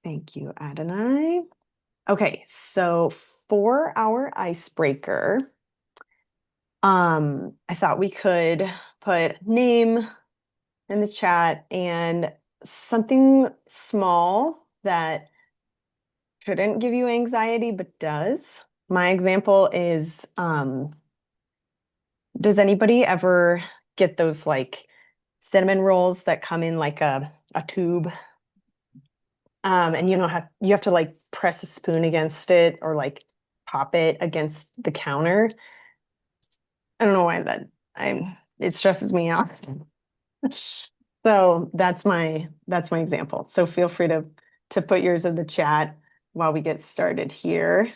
Thank you, Adonai. Okay, so for our icebreaker, I thought we could put name in the chat and something small that shouldn't give you anxiety but does. My example is, does anybody ever get those like cinnamon rolls that come in like a tube? And you have to like press a spoon against it or like pop it against the counter. I don't know why it stresses me out. So that's my example. So feel free to put yours in the chat while we get started here.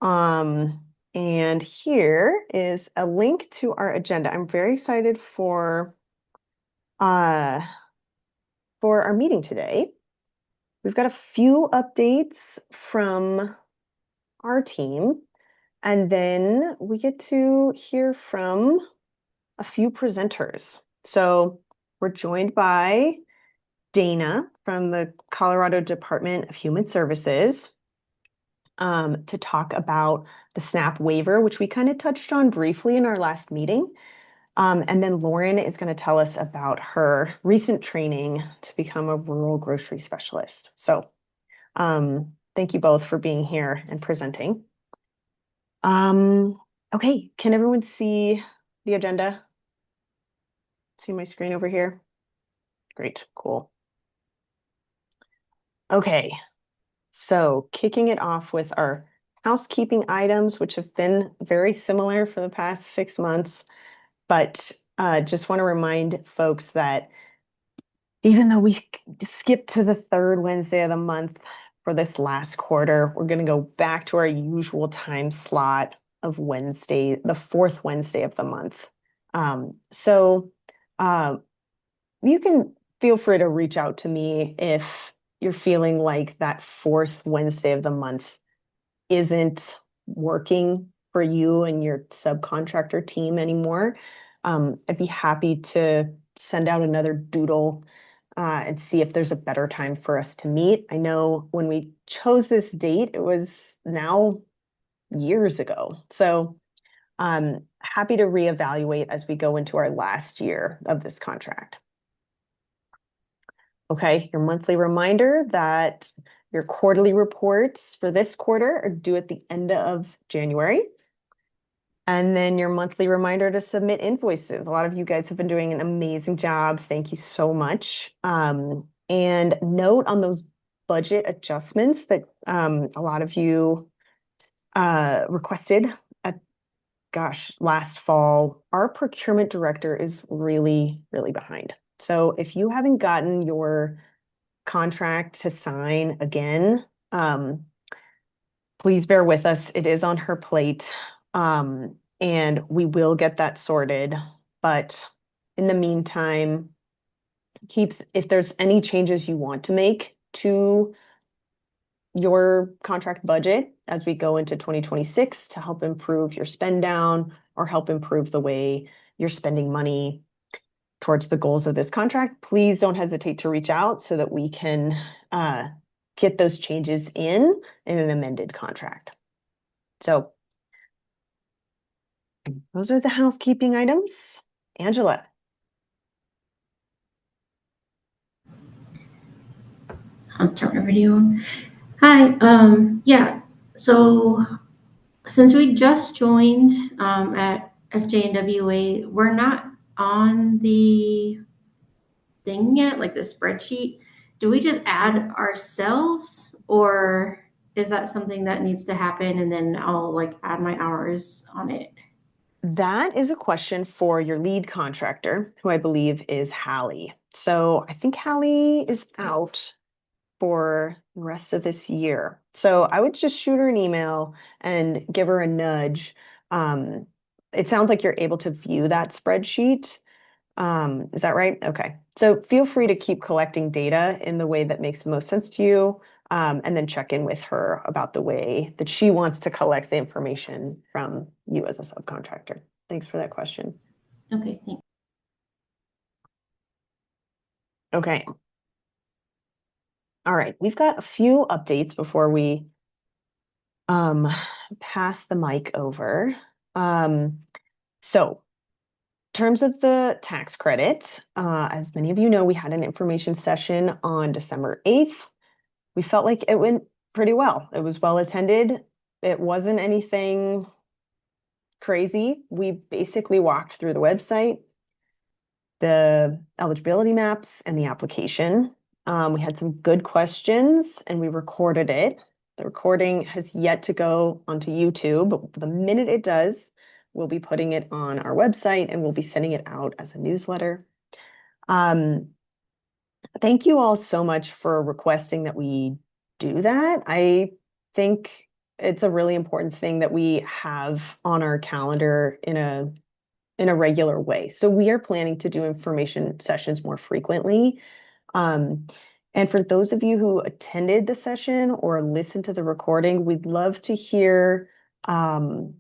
And here is a link to our agenda. I'm very excited for our meeting today. We've got a few updates from our team, and then we get to hear from a few presenters. So we're joined by Dana from the Colorado Department of Human Services to talk about the SNAP waiver, which we kind of touched on briefly in our last meeting. And then Lauren is going to tell us about her recent training to become a rural grocery specialist. So thank you both for being here and presenting. Okay, can everyone see the agenda? See my screen over here? Great, cool. Okay, so kicking it off with our housekeeping items, which have been very similar for the past 6 months, but just want to remind folks that even though we skipped to the third Wednesday of the month for this last quarter, we're going to go back to our usual time slot of Wednesday, the fourth Wednesday of the month. So you can feel free to reach out to me if you're feeling like that fourth Wednesday of the month isn't working for you and your subcontractor team anymore. I'd be happy to send out another doodle and see if there's a better time for us to meet. I know when we chose this date, it was now years ago. So I'm happy to reevaluate as we go into our last year of this contract. Okay, your monthly reminder that your quarterly reports for this quarter are due at the end of January. And then your monthly reminder to submit invoices. A lot of you guys have been doing an amazing job. Thank you so much. And note on those budget adjustments that a lot of you requested at, last fall. Our procurement director is really, really behind. So if you haven't gotten your contract to sign again, please bear with us. It is on her plate. And we will get that sorted. But in the meantime, if there's any changes you want to make to your contract budget as we go into 2026 to help improve your spend down or help improve the way you're spending money towards the goals of this contract, please don't hesitate to reach out so that we can get those changes in an amended contract. So those are the housekeeping items. Angela. I'll turn the video on. Hi, yeah, so since we just joined at FJNWA, we're not on the thing yet, like the spreadsheet. Do we just add ourselves, or is that something that needs to happen and then I'll like add my hours on it? That is a question for your lead contractor, who I believe is Hallie. So I think Hallie is out for the rest of this year. So I would just shoot her an email and give her a nudge. It sounds like you're able to view that spreadsheet. Is that right? Okay. So feel free to keep collecting data in the way that makes the most sense to you, and then check in with her about the way that she wants to collect the information from you as a subcontractor. Thanks for that question. Okay, thanks. Okay. All right, we've got a few updates before we um, pass the mic over. Um, so, in terms of the tax credit, as many of you know, we had an information session on December 8th. We felt like it went pretty well. It was well attended. It wasn't anything crazy. We basically walked through the website, the eligibility maps, and the application. We had some good questions and we recorded it. The recording has yet to go onto YouTube, but the minute it does, we'll be putting it on our website and we'll be sending it out as a newsletter. Um, Thank you all so much for requesting that we do that. I think it's a really important thing that we have on our calendar in a regular way. So we are planning to do information sessions more frequently. Um, and for those of you who attended the session or listened to the recording, um,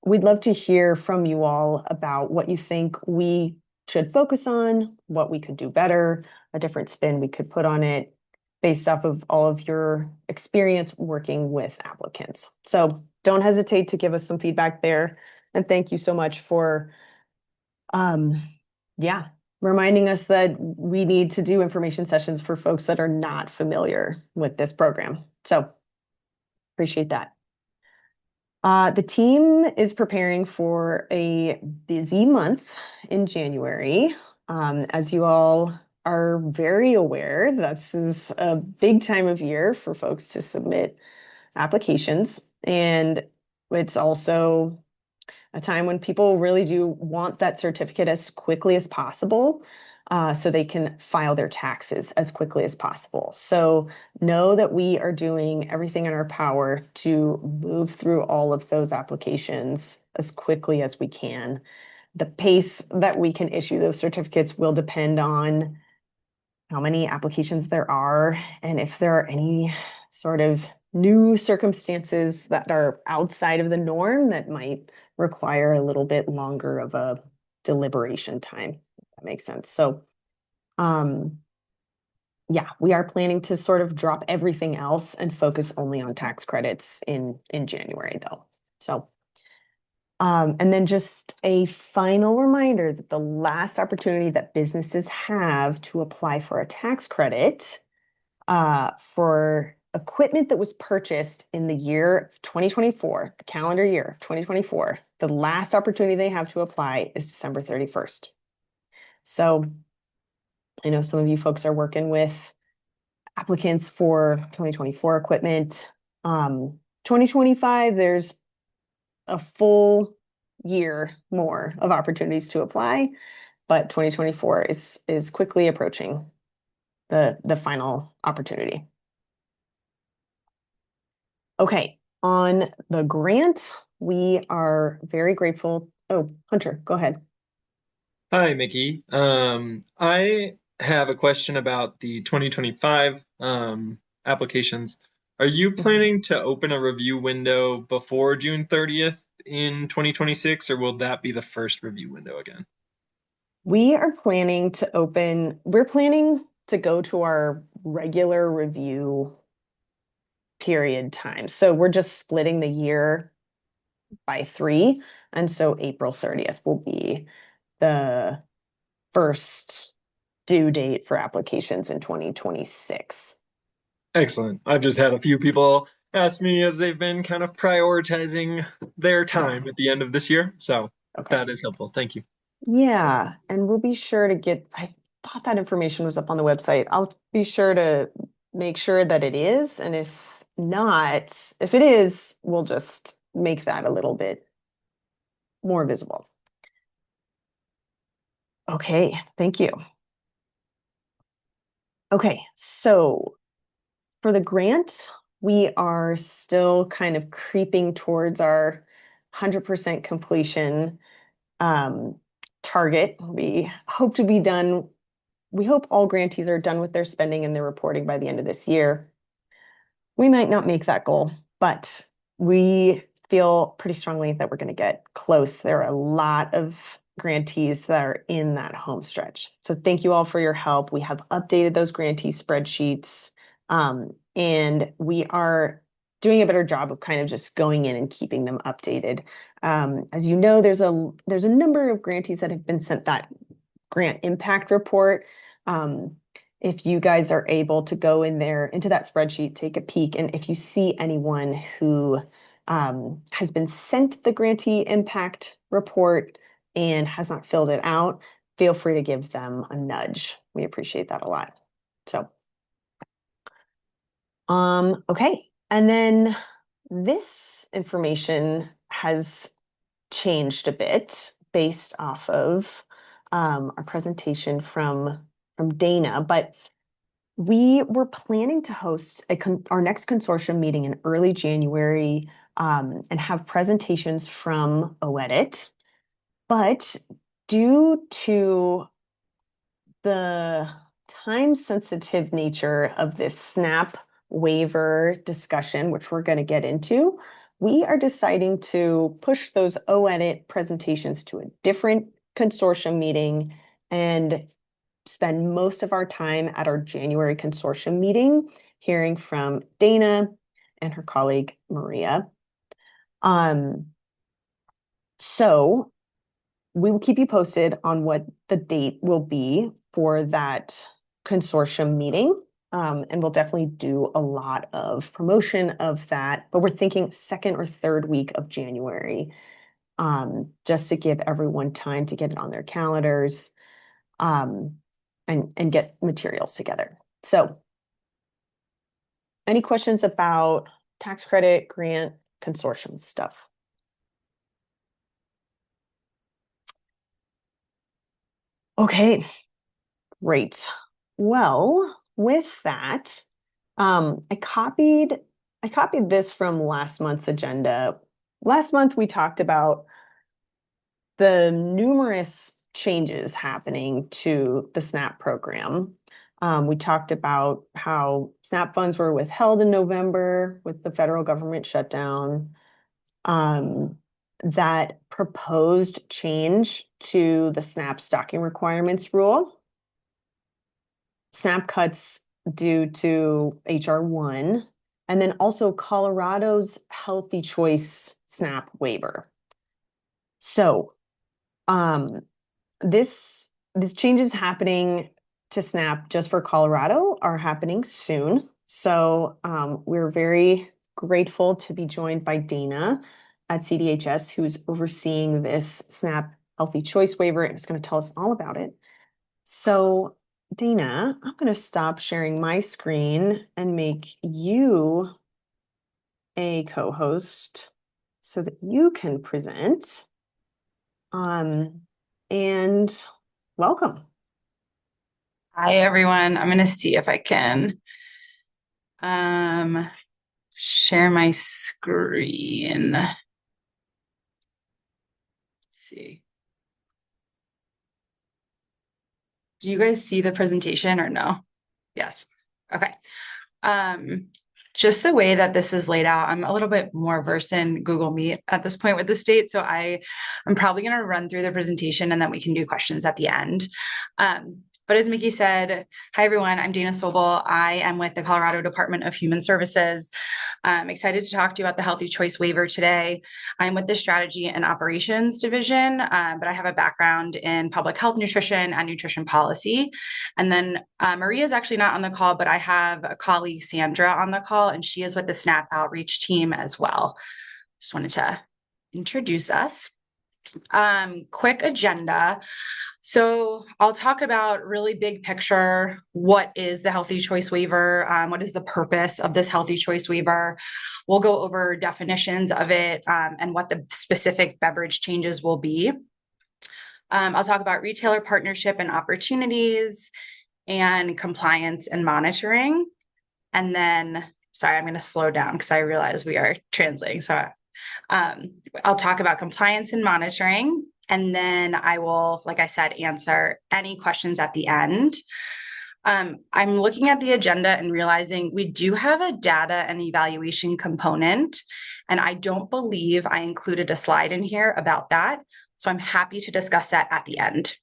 we'd love to hear from you all about what you think we should focus on, what we could do better, a different spin we could put on it based off of all of your experience working with applicants. So don't hesitate to give us some feedback there. And thank you so much for, um, yeah, reminding us that we need to do information sessions for folks that are not familiar with this program. So appreciate that. The team is preparing for a busy month in January. As you all are very aware, this is a big time of year for folks to submit applications. And it's also a time when people really do want that certificate as quickly as possible, so they can file their taxes as quickly as possible. So know that we are doing everything in our power to move through all of those applications as quickly as we can. The pace that we can issue those certificates will depend on how many applications there are and if there are any sort of new circumstances that are outside of the norm that might require a little bit longer of a deliberation time. If that makes sense. So, um, yeah, we are planning to sort of drop everything else and focus only on tax credits in January, though. So, and then just a final reminder that the last opportunity that businesses have to apply for a tax credit for equipment that was purchased in the year of 2024, the calendar year of 2024, the last opportunity they have to apply is December 31st. So I know some of you folks are working with applicants for 2024 equipment. 2025, there's a full year more of opportunities to apply, but 2024 is quickly approaching the final opportunity. Okay, on the grant, we are very grateful. Oh, Hunter, go ahead. Hi, Mickey. I have a question about the 2025 applications. Are you Mhm. planning to open a review window before June 30th in 2026, or will that be the first review window again? We're planning to go to our regular review period time. So we're just splitting the year by 3. And so April 30th will be the first due date for applications in 2026. Excellent. I've just had a few people ask me as they've been kind of prioritizing their Yeah. time at the end of this year, so Okay. that is helpful. Thank you. Yeah, and we'll be sure to I thought that information was up on the website. I'll be sure to make sure that it is. And if not, if it is, we'll just make that a little bit more visible. Okay, thank you. Okay, so for the grant, we are still kind of creeping towards our 100% completion um, target. We hope all grantees are done with their spending and their reporting by the end of this year. We might not make that goal, but we feel pretty strongly that we're going to get close. There are a lot of grantees that are in that home stretch. So thank you all for your help. We have updated those grantee spreadsheets. And we are doing a better job of kind of just going in and keeping them updated. As you know, there's a number of grantees that have been sent that grant impact report. If you guys are able to go in there into that spreadsheet, take a peek, and if you see anyone who has been sent the grantee impact report and has not filled it out, feel free to give them a nudge. We appreciate that a lot. So, okay. And then this information has changed a bit based off of our presentation from Dana, but we were planning to host our next consortium meeting in early January and have presentations from OEDIT. But due to the time-sensitive nature of this SNAP waiver discussion, which we're going to get into, we are deciding to push those OEDIT presentations to a different consortium meeting and spend most of our time at our January consortium meeting hearing from Dana and her colleague Maria. So we will keep you posted on what the date will be for that consortium meeting. And we'll definitely do a lot of promotion of that, but we're thinking second or third week of January, just to give everyone time to get it on their calendars, and get materials together. So any questions about tax credit, grant, consortium stuff? Okay, great. Well, with that, I copied this from last month's agenda. Last month, we talked about the numerous changes happening to the SNAP program. We talked about how SNAP funds were withheld in November with the federal government shutdown. That proposed change to the SNAP stocking requirements rule. SNAP cuts due to HR 1, and then also Colorado's Healthy Choice SNAP waiver. So this changes happening to SNAP just for Colorado are happening soon. So we're very grateful to be joined by Dana at CDHS, who's overseeing this SNAP Healthy Choice waiver and is going to tell us all about it. So Dana, I'm going to stop sharing my screen and make you a co-host so that you can present. And welcome. Hi, everyone. I'm going to see if I can share my screen. Let's see. Do you guys see the presentation or no? Yes. Okay. Just the way that this is laid out, I'm a little bit more versed in Google Meet at this point with the state. So I'm probably going to run through the presentation and then we can do questions at the end. But as Mickey said, hi, everyone. I'm Dana Sobel. I am with the Colorado Department of Human Services. I'm excited to talk to you about the Healthy Choice waiver today. I'm with the Strategy and Operations Division, but I have a background in public health nutrition and nutrition policy. And then Maria is actually not on the call, but I have a colleague, Sandra, on the call, and she is with the SNAP outreach team as well. Just wanted to introduce us. Quick agenda. So I'll talk about really big picture. What is the Healthy Choice waiver? What is the purpose of this Healthy Choice waiver? We'll go over definitions of it and what the specific beverage changes will be. I'll talk about retailer partnership and opportunities and compliance and monitoring. And then, sorry, I'm going to slow down because I realize we are translating. So I'll talk about compliance and monitoring. And then I will, like I said, answer any questions at the end. I'm looking at the agenda and realizing we do have a data and evaluation component, and I don't believe I included a slide in here about that. So I'm happy to discuss that at the end.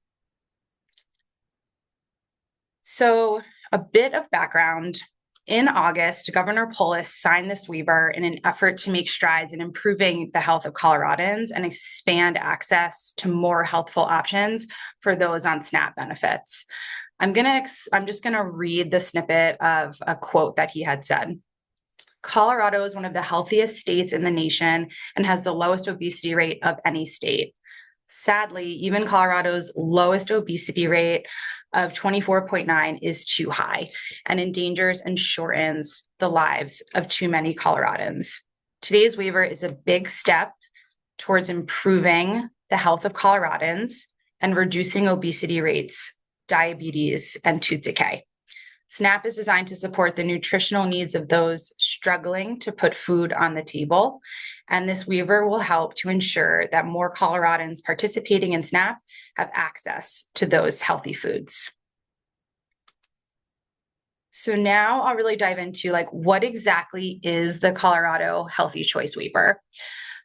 So a bit of background. in August, Governor Polis signed this waiver in an effort to make strides in improving the health of Coloradans and expand access to more healthful options for those on SNAP benefits. I'm just gonna read the snippet of a quote that he had said. Colorado is one of the healthiest states in the nation and has the lowest obesity rate of any state. Sadly, even Colorado's lowest obesity rate of 24.9 is too high and endangers and shortens the lives of too many Coloradans. Today's waiver is a big step towards improving the health of Coloradans and reducing obesity rates, diabetes, and tooth decay. SNAP is designed to support the nutritional needs of those struggling to put food on the table, and this waiver will help to ensure that more Coloradans participating in SNAP have access to those healthy foods. So now I'll really dive into what exactly is the Colorado Healthy Choice Waiver.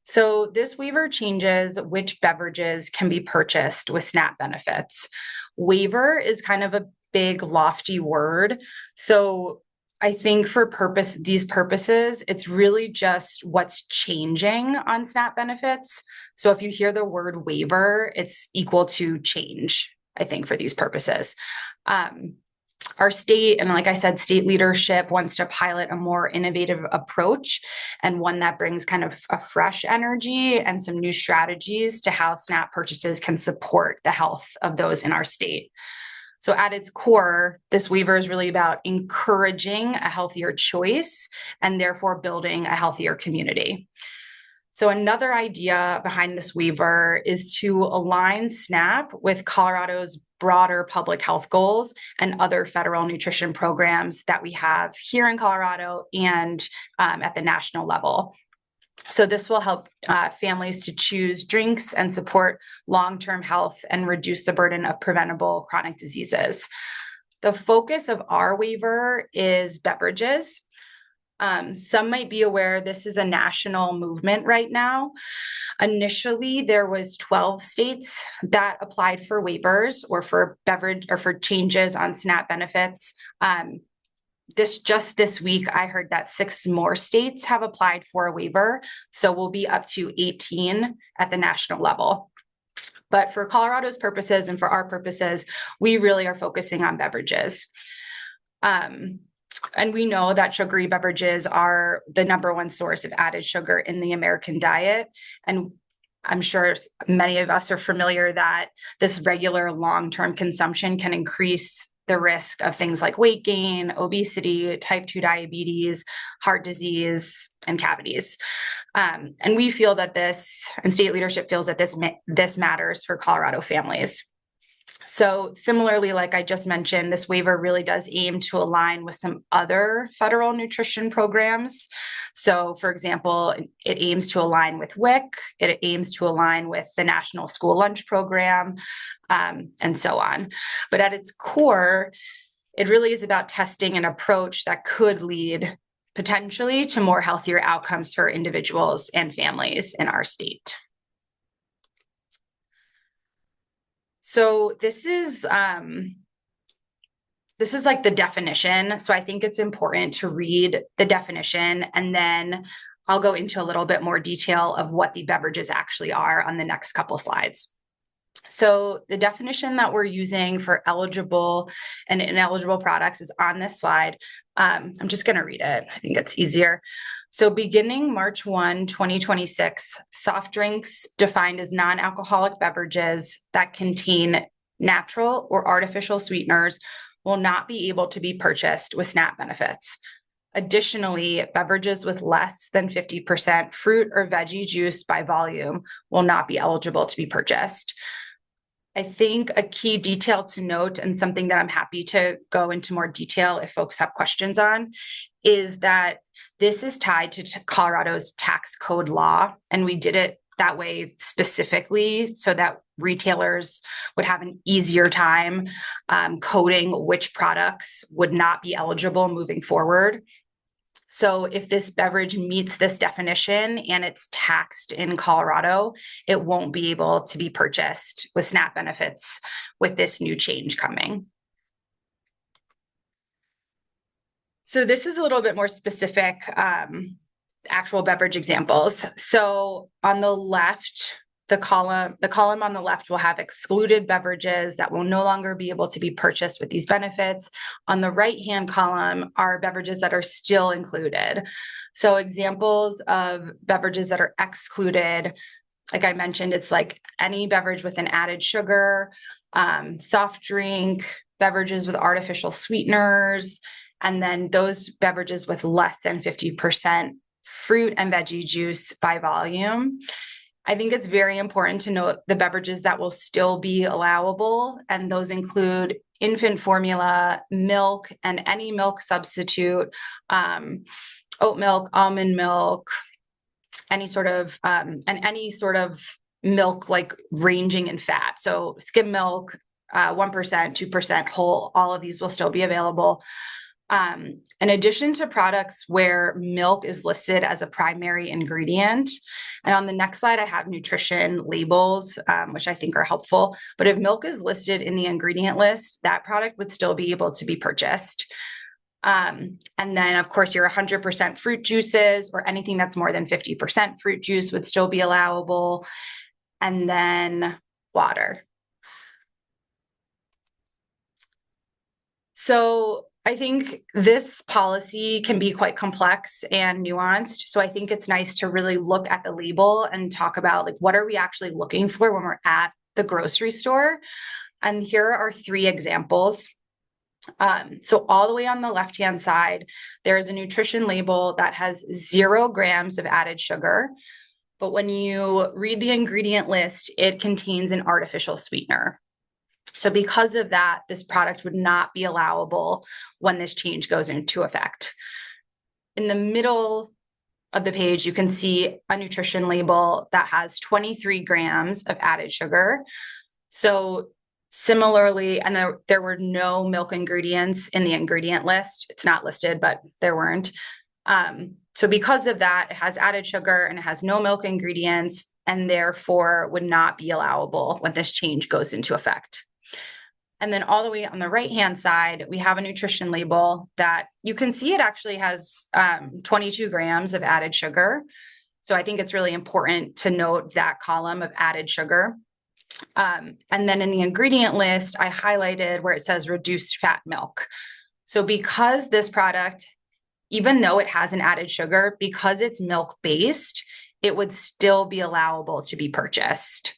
So this waiver changes which beverages can be purchased with SNAP benefits. Waiver is kind of a big, lofty word. So I think for these purposes, it's really just what's changing on SNAP benefits. So if you hear the word waiver, it's equal to change, I think, for these purposes. Our state, and like I said, state leadership wants to pilot a more innovative approach and one that brings kind of a fresh energy and some new strategies to how SNAP purchases can support the health of those in our state. So at its core, this waiver is really about encouraging a healthier choice and therefore building a healthier community. So another idea behind this waiver is to align SNAP with Colorado's broader public health goals and other federal nutrition programs that we have here in Colorado and at the national level. So this will help families to choose drinks and support long-term health and reduce the burden of preventable chronic diseases. The focus of our waiver is beverages. Some might be aware this is a national movement right now. Initially, there was 12 states that applied for waivers or for beverage or for changes on SNAP benefits. This week, I heard that 6 more states have applied for a waiver. So we'll be up to 18 at the national level. But for Colorado's purposes and for our purposes, we really are focusing on beverages. And we know that sugary beverages are the #1 source of added sugar in the American diet. And I'm sure many of us are familiar that this regular long-term consumption can increase the risk of things like weight gain, obesity, type 2 diabetes, heart disease, and cavities. And we feel that and state leadership feels that this matters for Colorado families. So similarly, like I just mentioned, this waiver really does aim to align with some other federal nutrition programs. So for example, it aims to align with WIC, it aims to align with the National School Lunch Program, and so on. But at its core, it really is about testing an approach that could lead potentially to more healthier outcomes for individuals and families in our state. So this is like the definition. So I think it's important to read the definition, and then I'll go into a little bit more detail of what the beverages actually are on the next couple slides. So the definition that we're using for eligible and ineligible products is on this slide. I'm just going to read it. I think it's easier. So beginning March 1, 2026, soft drinks defined as non-alcoholic beverages that contain natural or artificial sweeteners will not be able to be purchased with SNAP benefits. Additionally, beverages with less than 50% fruit or veggie juice by volume will not be eligible to be purchased. I think a key detail to note, and something that I'm happy to go into more detail if folks have questions on, is that this is tied to Colorado's tax code law, and we did it that way specifically so that retailers would have an easier time coding which products would not be eligible moving forward. So if this beverage meets this definition and it's taxed in Colorado, it won't be able to be purchased with SNAP benefits with this new change coming. So this is a little bit more specific, actual beverage examples. So on the left, the column on the left will have excluded beverages that will no longer be able to be purchased with these benefits. On the right-hand column are beverages that are still included. So examples of beverages that are excluded, like I mentioned, it's like any beverage with an added sugar, soft drink, beverages with artificial sweeteners, and then those beverages with less than 50% fruit and veggie juice by volume. I think it's very important to note the beverages that will still be allowable, and those include infant formula, milk, and any milk substitute, oat milk, almond milk, any sort of milk like ranging in fat. So skim milk, 1%, 2% whole, all of these will still be available. In addition to products where milk is listed as a primary ingredient, and on the next slide, I have nutrition labels, which I think are helpful. But if milk is listed in the ingredient list, that product would still be able to be purchased. And then, of course, your 100% fruit juices or anything that's more than 50% fruit juice would still be allowable. And then water. So I think this policy can be quite complex and nuanced. So I think it's nice to really look at the label and talk about like, what are we actually looking for when we're at the grocery store? And here are 3 examples. So all the way on the left-hand side, there is a nutrition label that has 0 grams of added sugar. But when you read the ingredient list, it contains an artificial sweetener. So because of that, this product would not be allowable when this change goes into effect. In the middle of the page, you can see a nutrition label that has 23 grams of added sugar. So similarly, and there were no milk ingredients in the ingredient list. It's not listed, but there weren't. So because of that, it has added sugar and it has no milk ingredients, and therefore would not be allowable when this change goes into effect. And then all the way on the right-hand side, we have a nutrition label that you can see it actually has 22 grams of added sugar. So I think it's really important to note that column of added sugar. And then in the ingredient list, I highlighted where it says reduced fat milk. So because this product, even though it has an added sugar, because it's milk-based, it would still be allowable to be purchased.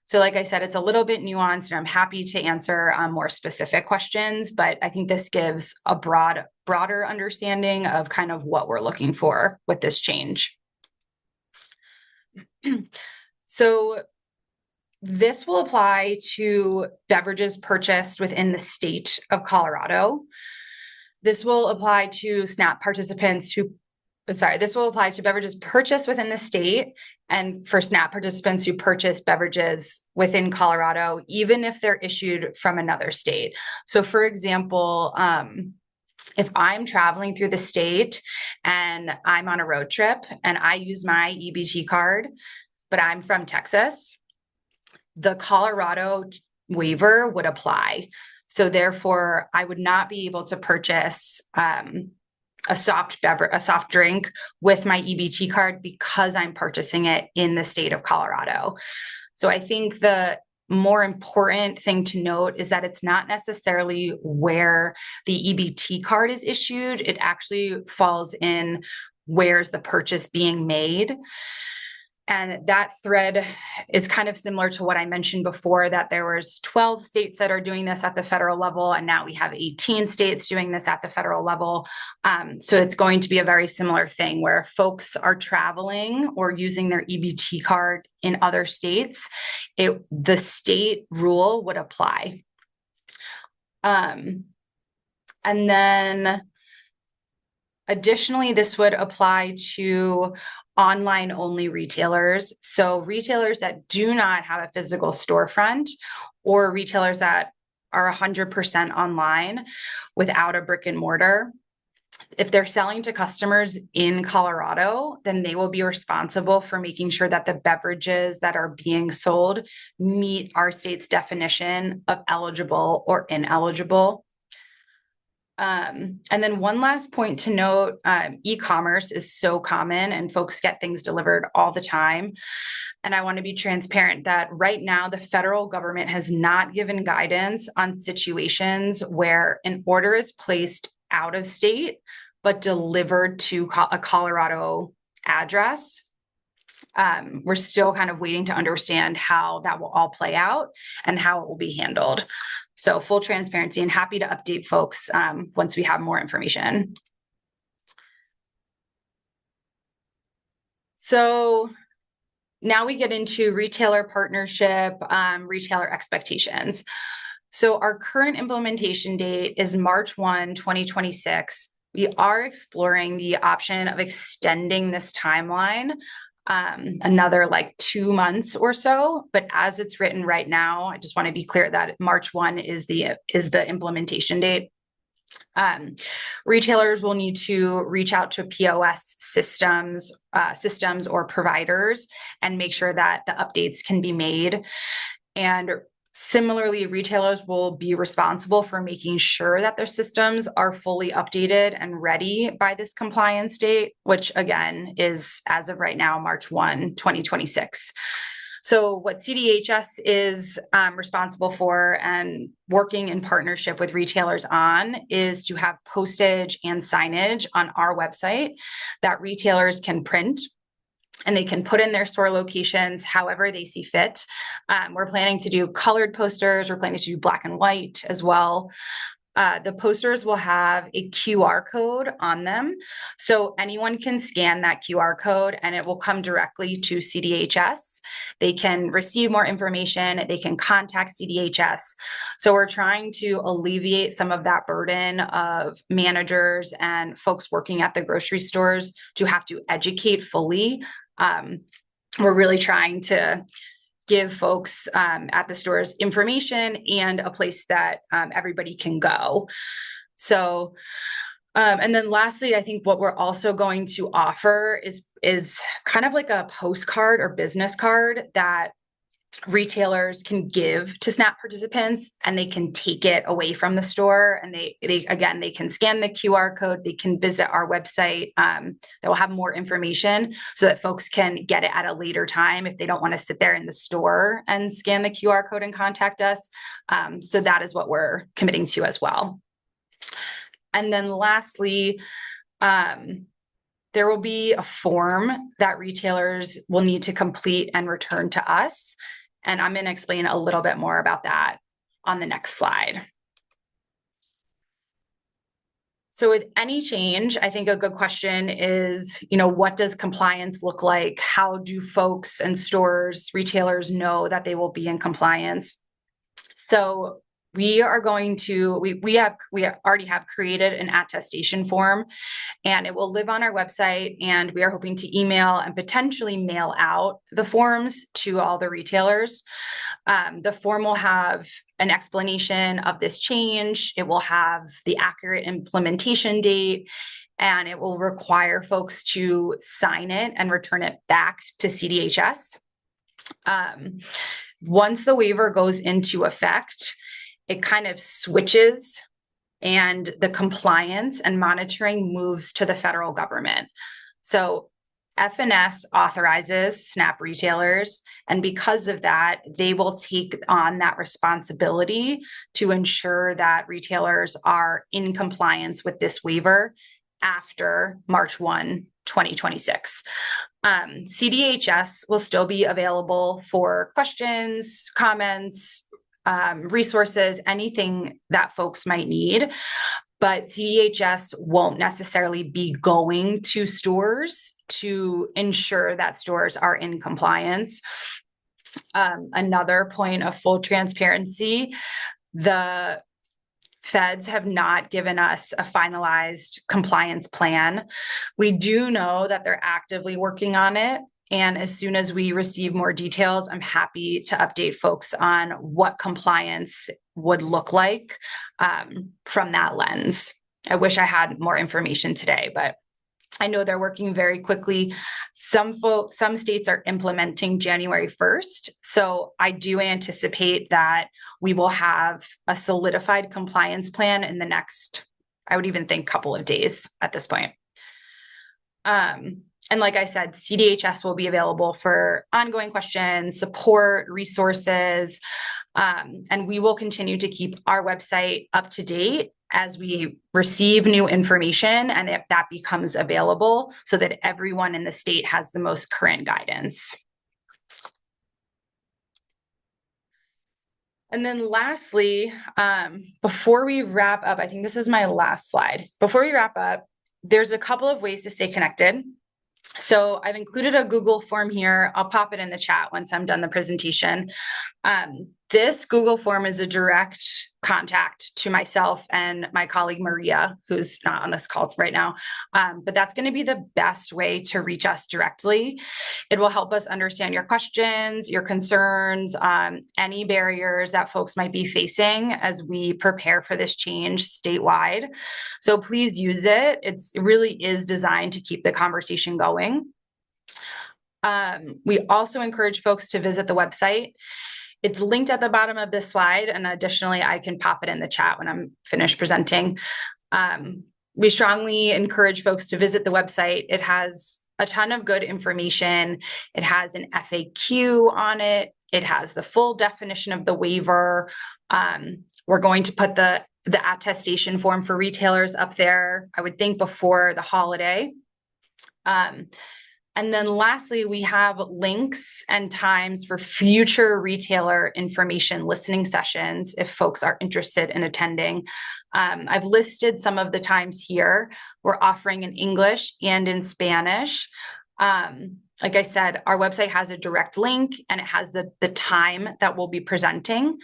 So like I said, it's a little bit nuanced, and I'm happy to answer more specific questions, but I think this gives a broader understanding of kind of what we're looking for with this change. So this will apply to beverages purchased within the state of Colorado. This will apply to SNAP participants this will apply to beverages purchased within the state and for SNAP participants who purchase beverages within Colorado, even if they're issued from another state. So for example, if I'm traveling through the state and I'm on a road trip and I use my EBT card, but I'm from Texas, the Colorado waiver would apply. So therefore, I would not be able to purchase a soft drink with my EBT card because I'm purchasing it in the state of Colorado. So I think the more important thing to note is that it's not necessarily where the EBT card is issued. It actually falls in where's the purchase being made. And that thread is kind of similar to what I mentioned before, that there was 12 states that are doing this at the federal level, and now we have 18 states doing this at the federal level. So it's going to be a very similar thing where folks are traveling or using their EBT card in other states, the state rule would apply. And then additionally, this would apply to online only retailers. So retailers that do not have a physical storefront, or retailers that are 100% online without a brick and mortar. If they're selling to customers in Colorado, then they will be responsible for making sure that the beverages that are being sold meet our state's definition of eligible or ineligible. And then one last point to note, e-commerce is so common and folks get things delivered all the time. And I want to be transparent that right now the federal government has not given guidance on situations where an order is placed out of state, but delivered to a Colorado address. We're still kind of waiting to understand how that will all play out and how it will be handled. So full transparency, and happy to update folks once we have more information. So now we get into retailer partnership, retailer expectations. So our current implementation date is March 1, 2026. We are exploring the option of extending this timeline another like 2 months or so. But as it's written right now, I just want to be clear that March 1 is the implementation date. Retailers will need to reach out to POS systems or providers and make sure that the updates can be made. And similarly, retailers will be responsible for making sure that their systems are fully updated and ready by this compliance date, which again is, as of right now, March 1, 2026. So what CDHS is responsible for and working in partnership with retailers on is to have postage and signage on our website that retailers can print, and they can put in their store locations however they see fit. We're planning to do colored posters. We're planning to do black and white as well. The posters will have a QR code on them. So anyone can scan that QR code and it will come directly to CDHS. They can receive more information. They can contact CDHS. So we're trying to alleviate some of that burden of managers and folks working at the grocery stores to have to educate fully. We're really trying to give folks at the stores information and a place that everybody can go. So, and then lastly, I think what we're also going to offer is kind of like a postcard or business card that retailers can give to SNAP participants, and they can take it away from the store, and they can scan the QR code. They can visit our website that will have more information so that folks can get it at a later time if they don't want to sit there in the store and scan the QR code and contact us. So that is what we're committing to as well. And then lastly, there will be a form that retailers will need to complete and return to us. And I'm going to explain a little bit more about that on the next slide. So with any change, I think a good question is, what does compliance look like? How do folks and stores, retailers know that they will be in compliance? So we are going to, we already have created an attestation form, and it will live on our website, and we are hoping to email and potentially mail out the forms to all the retailers. The form will have an explanation of this change. It will have the accurate implementation date, and it will require folks to sign it and return it back to CDHS. Once the waiver goes into effect, it kind of switches, and the compliance and monitoring moves to the federal government. So FNS authorizes SNAP retailers, and because of that, they will take on that responsibility to ensure that retailers are in compliance with this waiver after March 1, 2026. CDHS will still be available for questions, comments, resources, anything that folks might need, but CDHS won't necessarily be going to stores to ensure that stores are in compliance. Another point of full transparency, the feds have not given us a finalized compliance plan. We do know that they're actively working on it. And as soon as we receive more details, I'm happy to update folks on what compliance would look like from that lens. I wish I had more information today, but I know they're working very quickly. Some states are implementing January 1st. So I do anticipate that we will have a solidified compliance plan in the next I would even think couple of days at this point. And like I said, CDHS will be available for ongoing questions, support, resources, and we will continue to keep our website up to date as we receive new information and if that becomes available so that everyone in the state has the most current guidance. And then lastly, before we wrap up, I think this is my last slide. Before we wrap up, there's a couple of ways to stay connected. So I've included a Google form here. I'll pop it in the chat once I'm done the presentation. This Google form is a direct contact to myself and my colleague Maria, who's not on this call right now. But that's going to be the best way to reach us directly. It will help us understand your questions, your concerns, any barriers that folks might be facing as we prepare for this change statewide. So please use it. It really is designed to keep the conversation going. We also encourage folks to visit the website. It's linked at the bottom of this slide, and additionally, I can pop it in the chat when I'm finished presenting. We strongly encourage folks to visit the website. It has a ton of good information. It has an FAQ on it. It has the full definition of the waiver. We're going to put the attestation form for retailers up there, I would think before the holiday. And then lastly, we have links and times for future retailer information listening sessions if folks are interested in attending. I've listed some of the times here. We're offering in English and in Spanish. Like I said, our website has a direct link and it has the time that we'll be presenting.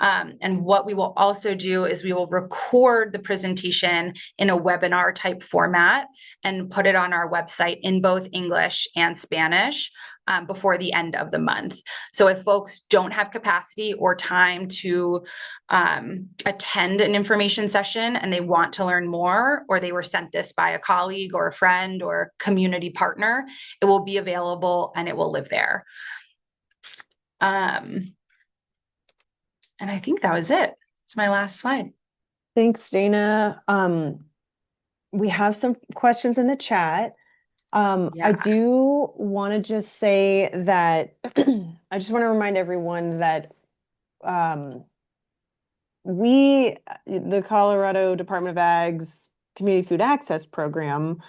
And what we will also do is we will record the presentation in a webinar type format and put it on our website in both English and Spanish before the end of the month. So if folks don't have capacity or time to attend an information session and they want to learn more, or they were sent this by a colleague or a friend or community partner, it will be available and it will live there. And I think that was it. It's my last slide. Thanks, Dana. We have some questions in the chat. I do want to just say that I just want to remind everyone that the Colorado Department of Ag's Community Food Access Program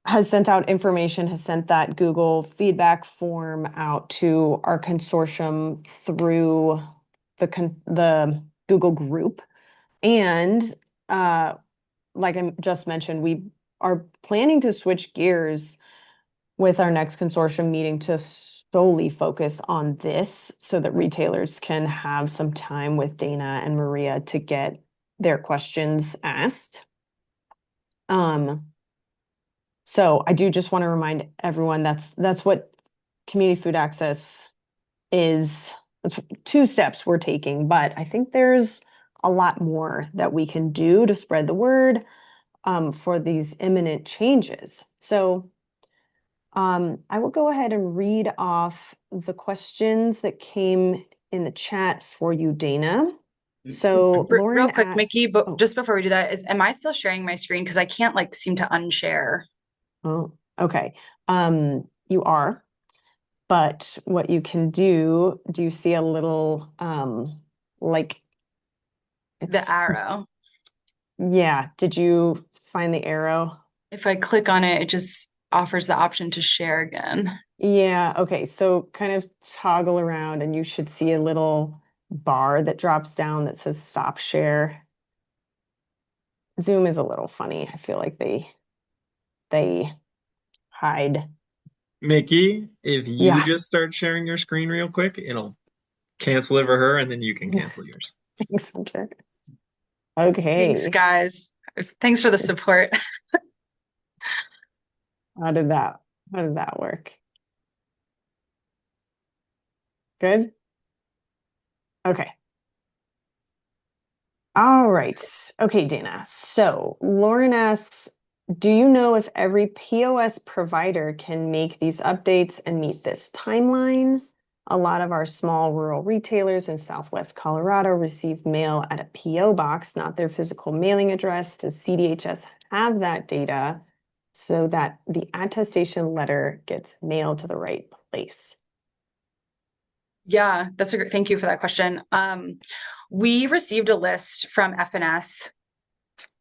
has sent out information, has sent that Google feedback form out to our consortium through the Google group. And like I just mentioned, we are planning to switch gears with our next consortium meeting to solely focus on this so that retailers can have some time with Dana and Maria to get their questions asked. So I do just want to remind everyone that's what community food access is. That's 2 steps we're taking, but I think there's a lot more that we can do to spread the word for these imminent changes. So I will go ahead and read off the questions that came in the chat for you, Dana. So Lauren, real quick, Mickey, but just before we do that, am I still sharing my screen? Because I can't seem to unshare. Oh, okay. You are. But what you can do you see a little like the arrow? Yeah. Did you find the arrow? If I click on it, it just offers the option to share again. Yeah. Okay. So kind of toggle around and you should see a little bar that drops down that says stop share. Zoom is a little funny. I feel like they hide. Mickey, if you just start sharing your screen real quick, it'll cancel it for her and then you can cancel yours. Thanks, Hunter. Okay. Thanks, guys. Thanks for the support. How did that work? Good? Okay. All right. Okay, Dana. So Lauren asks, do you know if every POS provider can make these updates and meet this timeline? A lot of our small rural retailers in Southwest Colorado receive mail at a PO box, not their physical mailing address. Does CDHS have that data so that the attestation letter gets mailed to the right place? Yeah, that's a great, thank you for that question. We received a list from FNS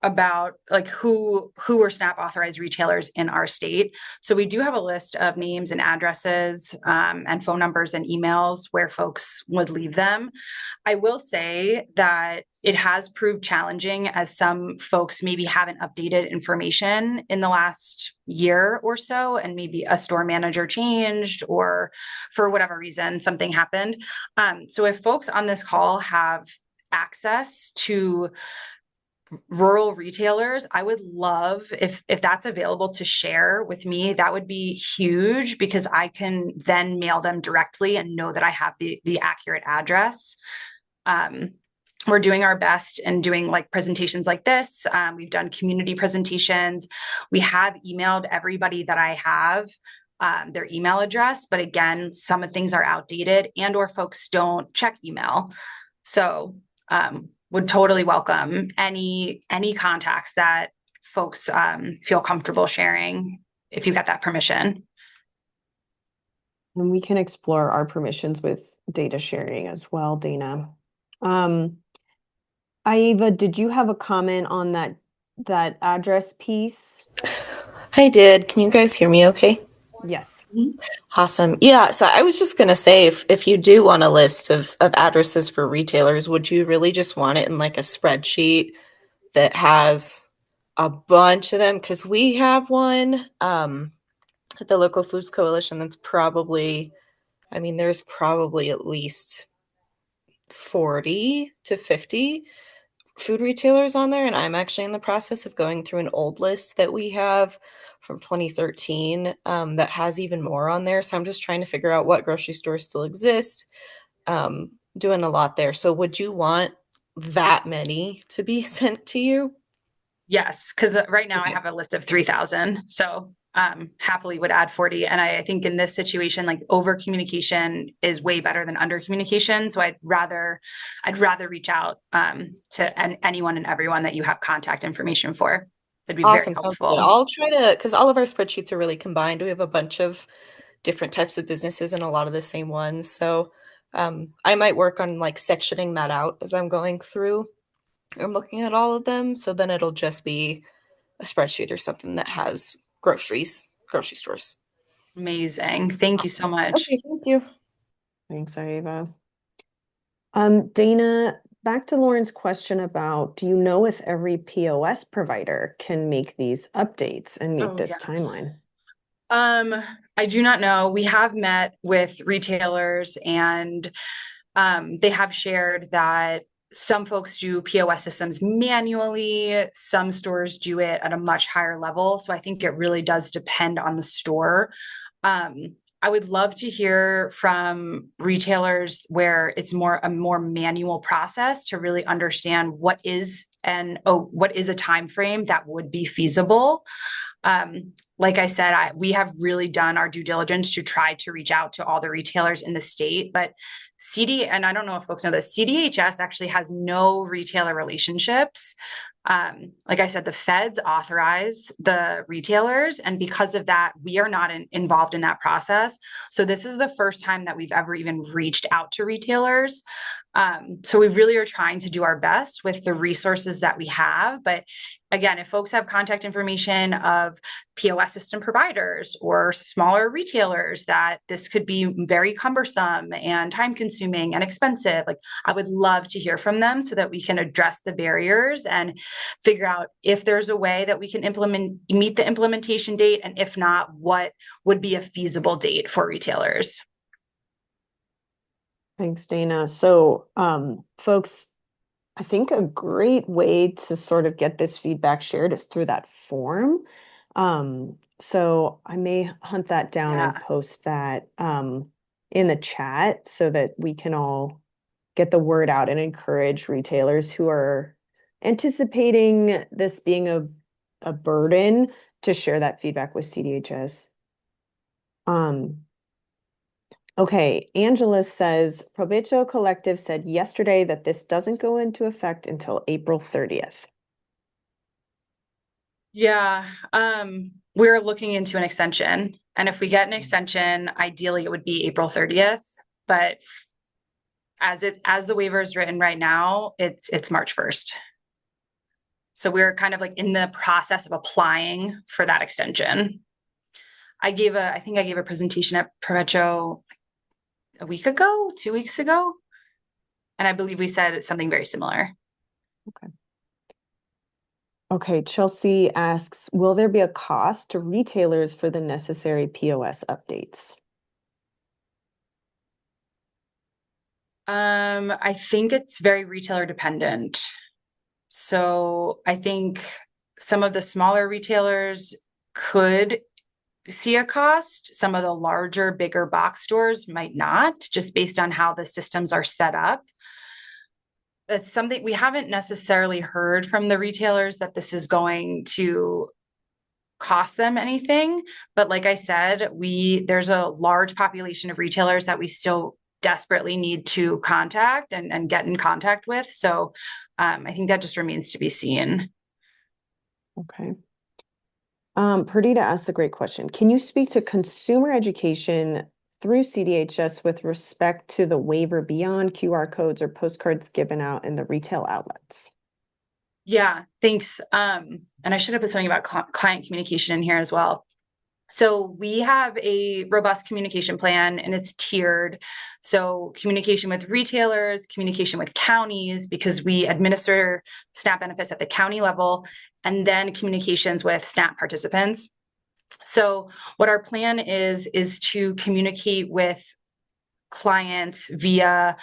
about like who are SNAP authorized retailers in our state. So we do have a list of names and addresses and phone numbers and emails where folks would leave them. I will say that it has proved challenging as some folks maybe haven't updated information in the last year or so, and maybe a store manager changed or for whatever reason something happened. So if folks on this call have access to rural retailers, I would love if that's available to share with me. That would be huge because I can then mail them directly and know that I have the accurate address. We're doing our best and doing like presentations like this. We've done community presentations. We have emailed everybody that I have their email address, but again, some of things are outdated and or folks don't check email. So would totally welcome any contacts that folks feel comfortable sharing if you get that permission. And we can explore our permissions with data sharing as well, Dana. Aiva, did you have a comment on that address piece? I did. Can you guys hear me okay? Yes. Awesome. Yeah, so I was just going to say, if you do want a list of addresses for retailers, would you really just want it in like a spreadsheet that has a bunch of them? Because we have one at the Local Foods Coalition that's probably, I mean, there's probably at least 40 to 50 food retailers on there, and I'm actually in the process of going through an old list that we have from 2013 that has even more on there. So I'm just trying to figure out what grocery stores still exist, doing a lot there. So would you want that many to be sent to you? Yes, because right now I Okay. have a list of 3,000. So happily would add 40. And I think in this situation, like over communication is way better than under communication. So I'd rather reach out to anyone and everyone that you have contact information for. That'd be very Awesome. Sounds good. helpful. I'll try to, because all of our spreadsheets are really combined. We have a bunch of different types of businesses and a lot of the same ones. So I might work on like sectioning that out as I'm going through. I'm looking at all of them. So then it'll just be a spreadsheet or something that has grocery stores. Amazing. Thank you so Awesome. much. Okay, thank you. Thanks, Aiva. Dana, back to Lauren's question about, do you know if every POS provider can make these updates and meet this timeline? I do not know. We have met with retailers and they have shared that some folks do POS systems manually, some stores do it at a much higher level. So I think it really does depend on the store. I would love to hear from retailers where it's a more manual process to really understand what is a time frame that would be feasible. Like I said, we have really done our due diligence to try to reach out to all the retailers in the state, but and I don't know if folks know this, CDHS actually has no retailer relationships. Like I said, the feds authorize the retailers, and because of that, we are not involved in that process. So this is the first time that we've ever even reached out to retailers. So we really are trying to do our best with the resources that we have. But again, if folks have contact information of POS system providers or smaller retailers that this could be very cumbersome and time consuming and expensive, like I would love to hear from them so that we can address the barriers and figure out if there's a way that we can meet the implementation date, and if not, what would be a feasible date for retailers. Thanks, Dana. So, folks, I think a great way to sort of get this feedback shared is through that form. So I may hunt that down and post that in the chat so that we can all get the word out and encourage retailers who are anticipating this being a burden to share that feedback with CDHS. Okay, Angela says, Provecho Collective said yesterday that this doesn't go into effect until April 30th. Yeah, we're looking into an extension, and if we get an extension, ideally it would be April 30th, but as the waiver is written right now, it's March 1st. So we're kind of like in the process of applying for that extension. I think I gave a presentation at Provecho a week ago, 2 weeks ago, and I believe we said something very similar. Okay, Chelsea asks, will there be a cost to retailers for the necessary POS updates? I think it's very retailer dependent. So I think some of the smaller retailers could see a cost. Some of the larger, bigger box stores might not, just based on how the systems are set up. That's something we haven't necessarily heard from the retailers that this is going to cost them anything. But like I said, there's a large population of retailers that we still desperately need to contact and get in contact with. So I think that just remains to be seen. Okay. Perdita asked a great question. Can you speak to consumer education through CDHS with respect to the waiver beyond QR codes or postcards given out in the retail outlets? Yeah, thanks. And I should have put something about client communication in here as well. So we have a robust communication plan and it's tiered. So communication with retailers, communication with counties, because we administer SNAP benefits at the county level, and then communications with SNAP participants. So what our plan is to communicate with clients via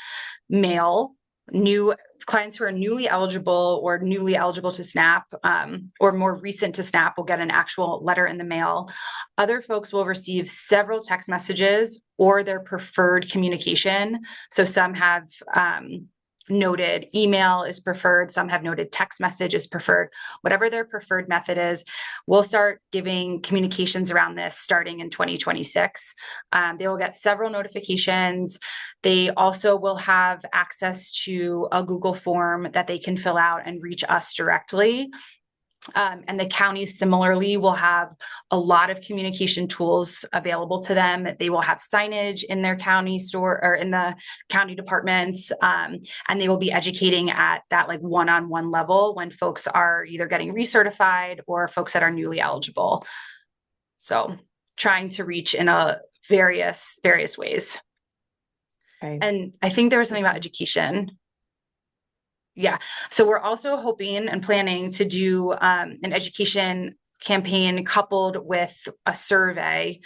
mail. New clients who are newly eligible or newly eligible to SNAP or more recent to SNAP will get an actual letter in the mail. Other folks will receive several text messages or their preferred communication. So some have noted email is preferred, some have noted text message is preferred. Whatever their preferred method is, we'll start giving communications around this starting in 2026. They will get several notifications. They also will have access to a Google form that they can fill out and reach us directly. And the counties similarly will have a lot of communication tools available to them. They will have signage in their county store or in the county departments, and they will be educating at that like one-on-one level when folks are either getting recertified or folks that are newly eligible. So trying to reach in a various ways. Okay. And I think there was something about education. Yeah. So we're also hoping and planning to do an education campaign coupled with a survey.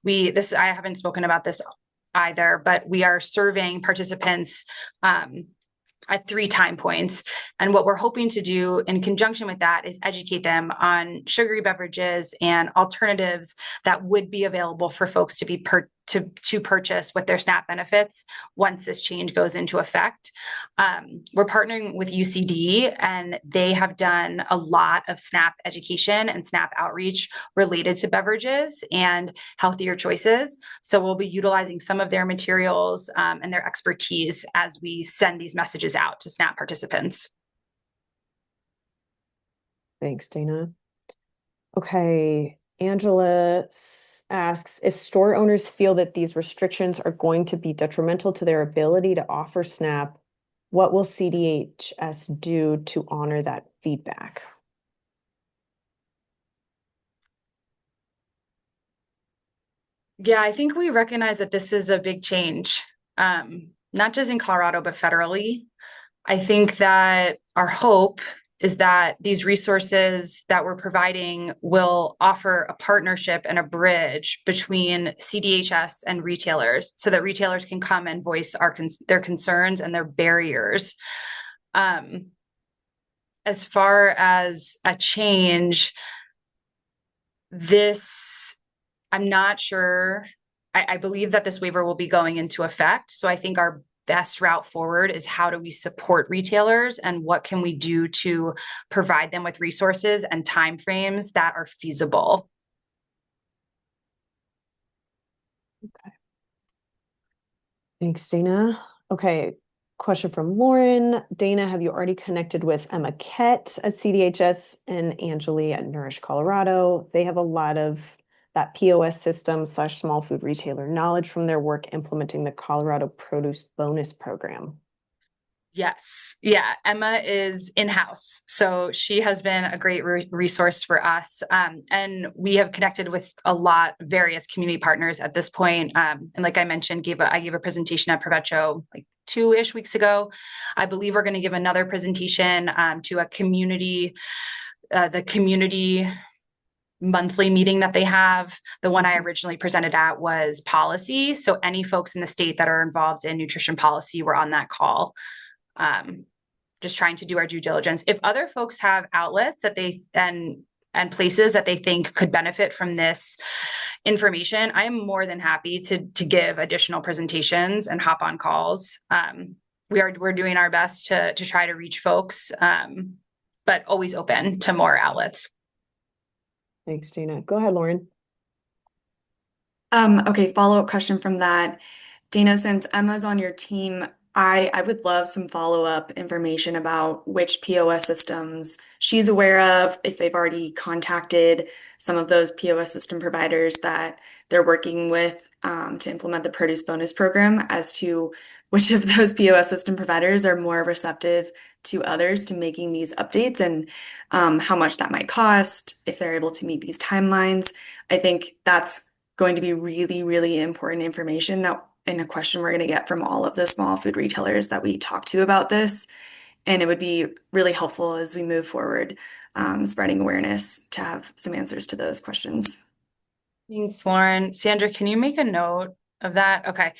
I haven't spoken about this either, but we are surveying participants at 3 time points. And what we're hoping to do in conjunction with that is educate them on sugary beverages and alternatives that would be available for folks to be to purchase with their SNAP benefits once this change goes into effect. We're partnering with UCD, and they have done a lot of SNAP education and SNAP outreach related to beverages and healthier choices. So we'll be utilizing some of their materials and their expertise as we send these messages out to SNAP participants. Thanks, Dana. Okay, Angela asks, if store owners feel that these restrictions are going to be detrimental to their ability to offer SNAP, what will CDHS do to honor that feedback? Yeah, I think we recognize that this is a big change, not just in Colorado, but federally. I think that our hope is that these resources that we're providing will offer a partnership and a bridge between CDHS and retailers so that retailers can come and voice their concerns and their barriers. As far as a change, I'm not sure. I believe that this waiver will be going into effect. So I think our best route forward is how do we support retailers and what can we do to provide them with resources and timeframes that are feasible. Okay. Thanks, Dana. Okay, question from Lauren. Dana, have you already connected with Emma Kett at CDHS and Angeli at Nourish Colorado? They have a lot of that POS system / small food retailer knowledge from their work implementing the Colorado Produce Bonus Program. Yes. Yeah. Emma is in-house. So she has been a great resource for us. And we have connected with various community partners at this point. And like I mentioned, I gave a presentation at Provecho like 2-ish weeks ago. I believe we're going to give another presentation to a community, the community monthly meeting that they have. The one I originally presented at was policy. So any folks in the state that are involved in nutrition policy were on that call. Just trying to do our due diligence. If other folks have outlets that they and places that they think could benefit from this information, I am more than happy to give additional presentations and hop on calls. We're doing our best to try to reach folks, but always open to more outlets. Thanks, Dana. Go ahead, Lauren. Okay, follow-up question from that. Dana, since Emma's on your team, I would love some follow-up information about which POS systems she's aware of, if they've already contacted some of those POS system providers that they're working with to implement the Produce Bonus Program, as to which of those POS system providers are more receptive to others to making these updates, and how much that might cost, if they're able to meet these timelines. I think that's going to be really, really important information and a question we're going to get from all of the small food retailers that we talk to about this. And it would be really helpful as we move forward, spreading awareness, to have some answers to those questions. Thanks, Lauren. Sandra, can you make a note of that? Okay.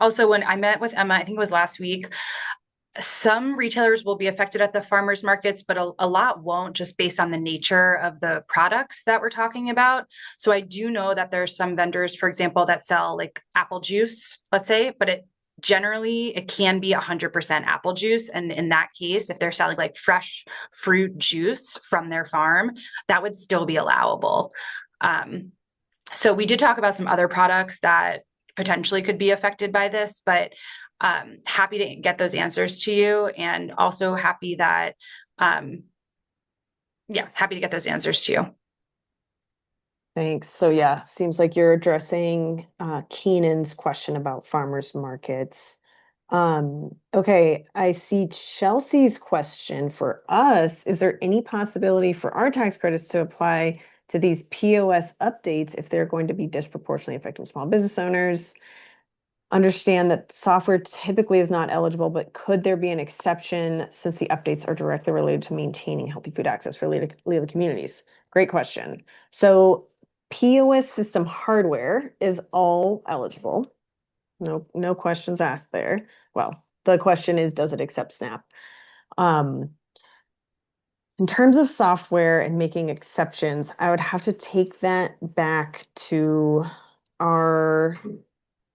Also, when I met with Emma, I think it was last week, some retailers will be affected at the farmers markets, but a lot won't, just based on the nature of the products that we're talking about. So I do know that there's some vendors, for example, that sell like apple juice, let's say, but it can be 100% apple juice. And in that case, if they're selling like fresh fruit juice from their farm, that would still be allowable. So we did talk about some other products that potentially could be affected by this, but happy to get those answers to you, and also happy to get those answers to you. Thanks. So yeah, seems like you're addressing Keenan's question about farmers markets. Okay, I see Chelsea's question for us. Is there any possibility for our tax credits to apply to these POS updates if they're going to be disproportionately affecting small business owners? Understand that software typically is not eligible, but could there be an exception since the updates are directly related to maintaining healthy food access for Leland communities? Great question. So POS system hardware is all eligible. No questions asked there. Well, the question is, does it accept SNAP? In terms of software and making exceptions, I would have to take that back to our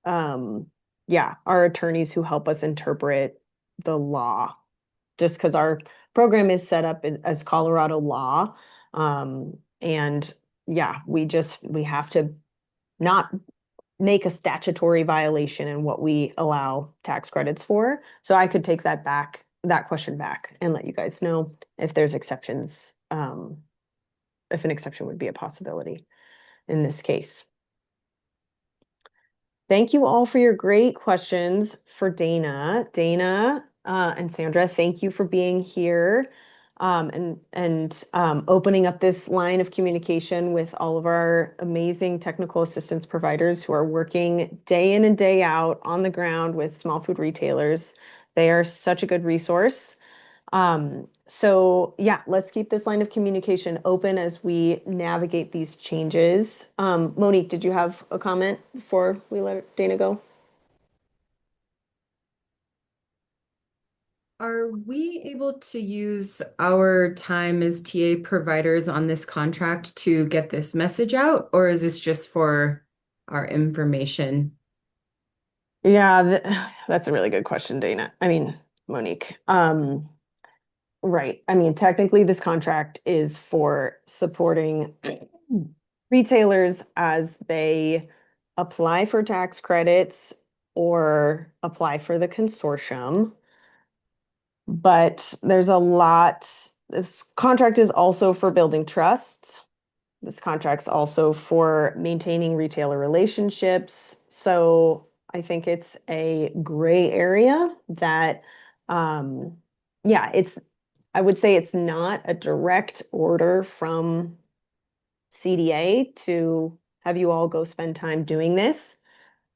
attorneys who help us interpret the law, just because our program is set up as Colorado law. And yeah, we have to not make a statutory violation in what we allow tax credits for. So I could take that question back and let you guys know if there's exceptions, if an exception would be a possibility in this case. Thank you all for your great questions for Dana. Dana and Sandra, thank you for being here and opening up this line of communication with all of our amazing technical assistance providers who are working day in and day out on the ground with small food retailers. They are such a good resource. So yeah, let's keep this line of communication open as we navigate these changes. Monique, did you have a comment before we let Dana go? Are we able to use our time as TA providers on this contract to get this message out, or is this just for our information? Yeah, that's a really good question, Dana. Monique. Right. Technically, this contract is for supporting retailers as they apply for tax credits or apply for the consortium. But there's a lot. This contract is also for building trust. This contract's also for maintaining retailer relationships. So I think it's a gray area that, yeah, I would say it's not a direct order from CDA to have you all go spend time doing this.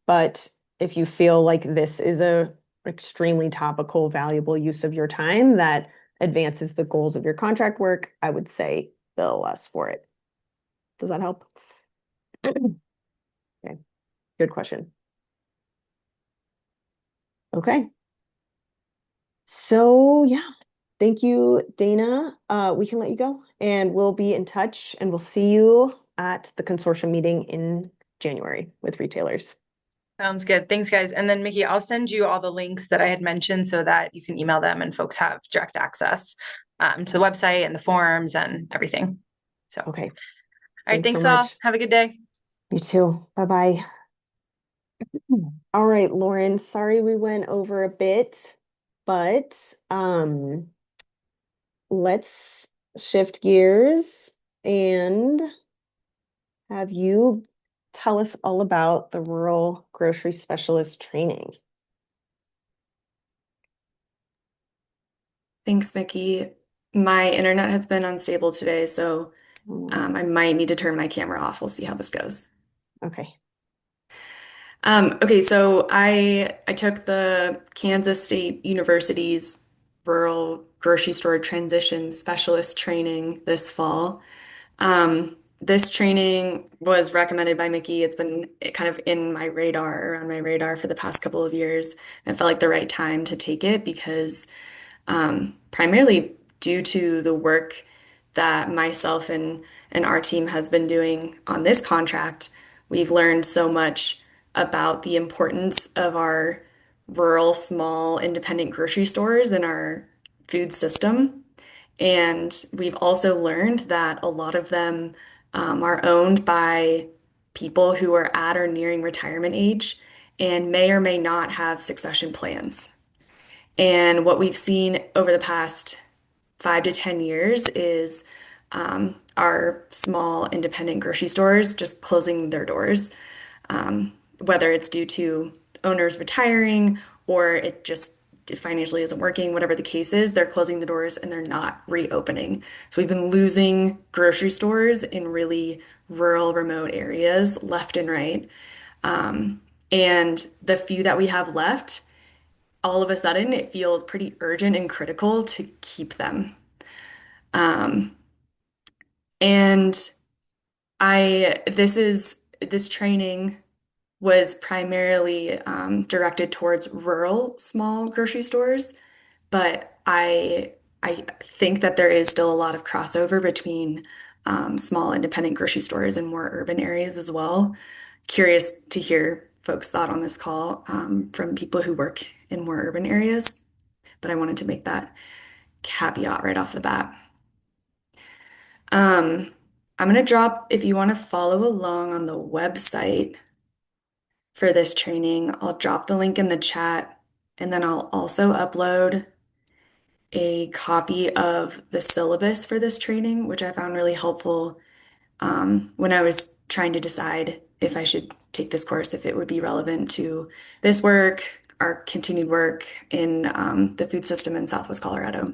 But if you feel like this is a extremely topical, valuable use of your time that advances the goals of your contract work, I would say bill us for it. Does that help? Okay, good question. Okay. So yeah, thank you, Dana. We can let you go and we'll be in touch and we'll see you at the consortium meeting in January with retailers. Sounds good. Thanks, guys. And then Mickey, I'll send you all the links that I had mentioned so that you can email them and folks have direct access to the website and the forms and everything. So, Okay. All right. Thanks Thanks so all. much. Have a good day. You too. Bye-bye. All right, Lauren, sorry we went over a bit, but let's shift gears and have you tell us all about the rural grocery specialist training. Thanks, Mickey. My internet has been unstable today, so I might need to turn my camera off. We'll see how this goes. Okay. Okay, so I took the Kansas State University's Rural Grocery Store Transition Specialist training this fall. This training was recommended by Mickey. It's been kind of in my radar, or on my radar for the past couple of years. And it felt like the right time to take it because primarily due to the work that myself and our team has been doing on this contract, we've learned so much about the importance of our rural, small, independent grocery stores in our food system. And we've also learned that a lot of them are owned by people who are at or nearing retirement age and may or may not have succession plans. And what we've seen over the past 5 to 10 years is our small independent grocery stores just closing their doors, whether it's due to owners retiring or it just financially isn't working, whatever the case is, they're closing the doors and they're not reopening. So we've been losing grocery stores in really rural, remote areas left and right. And the few that we have left, all of a sudden it feels pretty urgent and critical to keep them. And this training was primarily directed towards rural small grocery stores, but I think that there is still a lot of crossover between small independent grocery stores and more urban areas as well. Curious to hear folks' thought on this call from people who work in more urban areas, but I wanted to make that caveat right off the bat. I'm going to drop, if you want to follow along on the website for this training, I'll drop the link in the chat, and then I'll also upload a copy of the syllabus for this training, which I found really helpful when I was trying to decide if I should take this course, if it would be relevant to this work, our continued work in the food system in Southwest Colorado,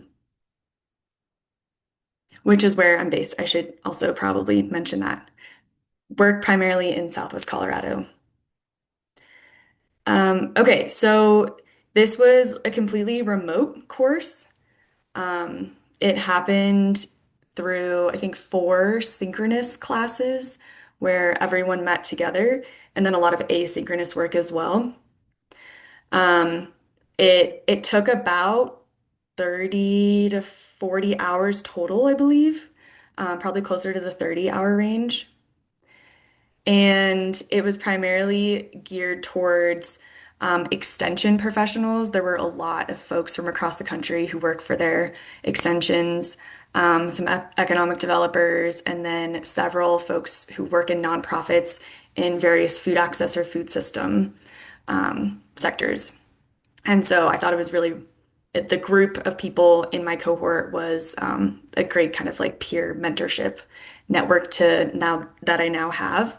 which is where I'm based. I should also probably mention that. Work primarily in Southwest Colorado. Okay, so this was a completely remote course. It happened through, I think, 4 synchronous classes where everyone met together, and then a lot of asynchronous work as well. It took about 30 to 40 hours total, I believe, probably closer to the 30-hour range. And it was primarily geared towards extension professionals. There were a lot of folks from across the country who work for their extensions, some economic developers, and then several folks who work in nonprofits in various food access or food system sectors. And so I thought it was really, the group of people in my cohort was a great kind of like peer mentorship network to now that I now have,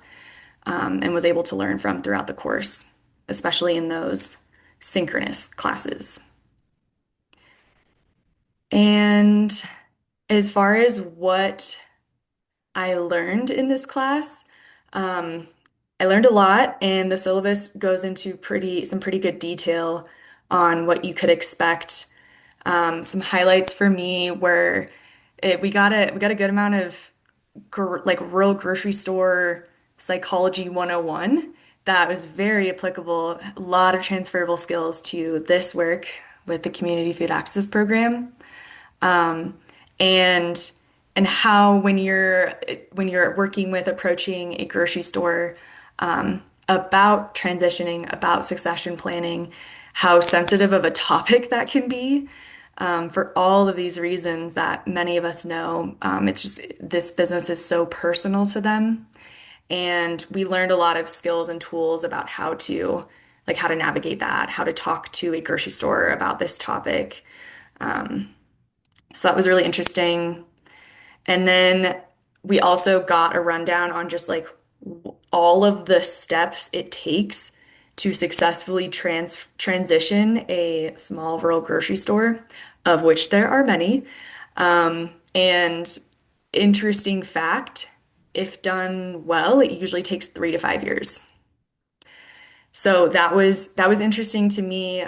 and was able to learn from throughout the course, especially in those synchronous classes. And as far as what I learned in this class, I learned a lot, and the syllabus goes into some pretty good detail on what you could expect. Some highlights for me were we got a good amount of like rural grocery store psychology 101 that was very applicable. A lot of transferable skills to this work with the Community Food Access Program. um, and how when you're working with approaching a grocery store, about transitioning, about succession planning, how sensitive of a topic that can be, for all of these reasons that many of us know. It's just this business is so personal to them, and we learned a lot of skills and tools about how to navigate that, how to talk to a grocery store about this topic. So that was really interesting. And then we also got a rundown on just like all of the steps it takes to successfully transition a small rural grocery store, of which there are many. And interesting fact, if done well, it usually takes 3 to 5 years. So that was interesting to me,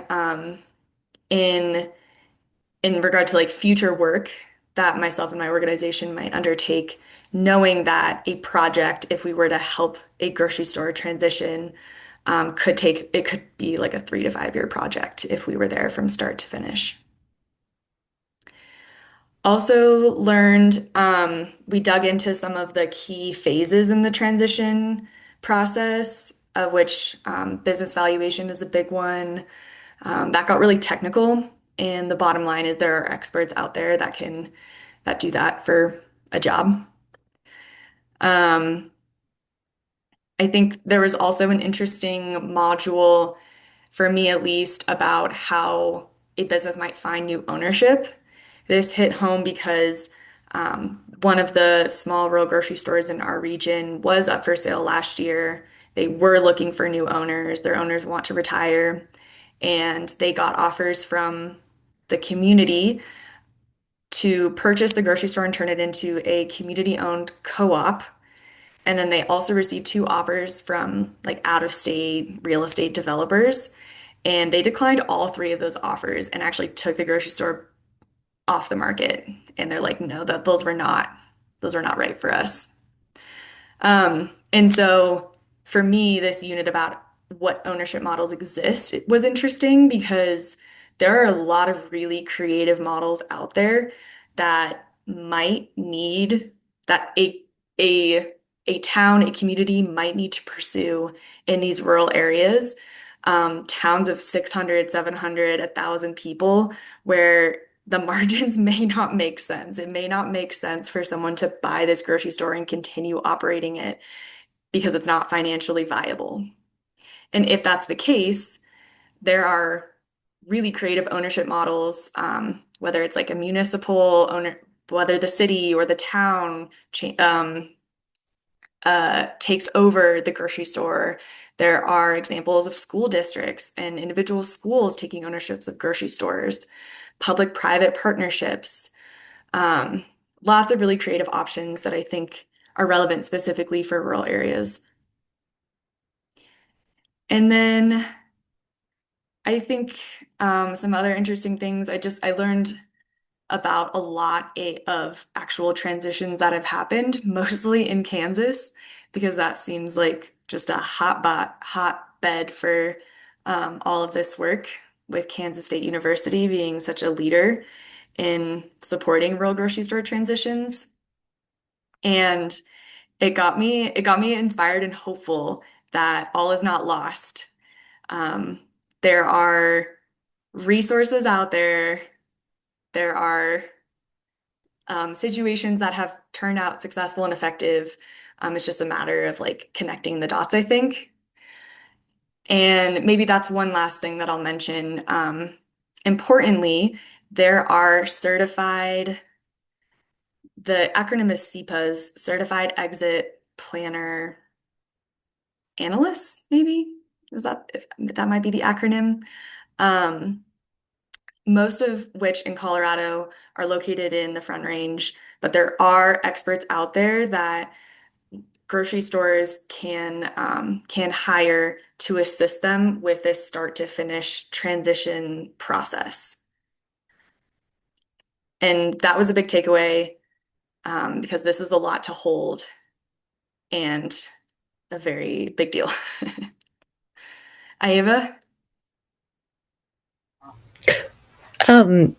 in regard to like future work that myself and my organization might undertake, knowing that a project, if we were to help a grocery store transition, it could be like a 3 to 5 year project if we were there from start to finish. Also learned, we dug into some of the key phases in the transition process, of which business valuation is a big one. That got really technical, and the bottom line is there are experts out there that do that for a job. I think there was also an interesting module, for me at least, about how a business might find new ownership. This hit home because one of the small rural grocery stores in our region was up for sale last year. They were looking for new owners. Their owners want to retire, and they got offers from the community to purchase the grocery store and turn it into a community-owned co-op. And then they also received 2 offers from like out-of-state real estate developers. And they declined all 3 of those offers and actually took the grocery store off the market. And they're like, no, those were not right for us. And so for me, this unit about what ownership models exist, it was interesting because there are a lot of really creative models out there that might need that a town, a community might need to pursue in these rural areas. Towns of 600, 700, 1,000 people, where the margins may not make sense. It may not make sense for someone to buy this grocery store and continue operating it because it's not financially viable. And if that's the case, there are really creative ownership models, whether it's like a municipal owner, whether the city or the town takes over the grocery store. There are examples of school districts and individual schools taking ownerships of grocery stores, public-private partnerships, lots of really creative options that I think are relevant specifically for rural areas. And then I think some other interesting things, I learned about a lot of actual transitions that have happened, mostly in Kansas, because that seems like just a hotbed for all of this work, with Kansas State University being such a leader in supporting rural grocery store transitions. And it got me inspired and hopeful that all is not lost. There are resources out there. There are situations that have turned out successful and effective. It's just a matter of like connecting the dots, I think. And maybe that's one last thing that I'll mention. Importantly, there are the acronym is CEPAs, Certified Exit Planner Analysts, maybe? That might be the acronym? Um, most of which in Colorado are located in the Front Range, but there are experts out there that grocery stores can hire to assist them with this start to finish transition process. And that was a big takeaway because this is a lot to hold and a very big deal. Aiva? Um,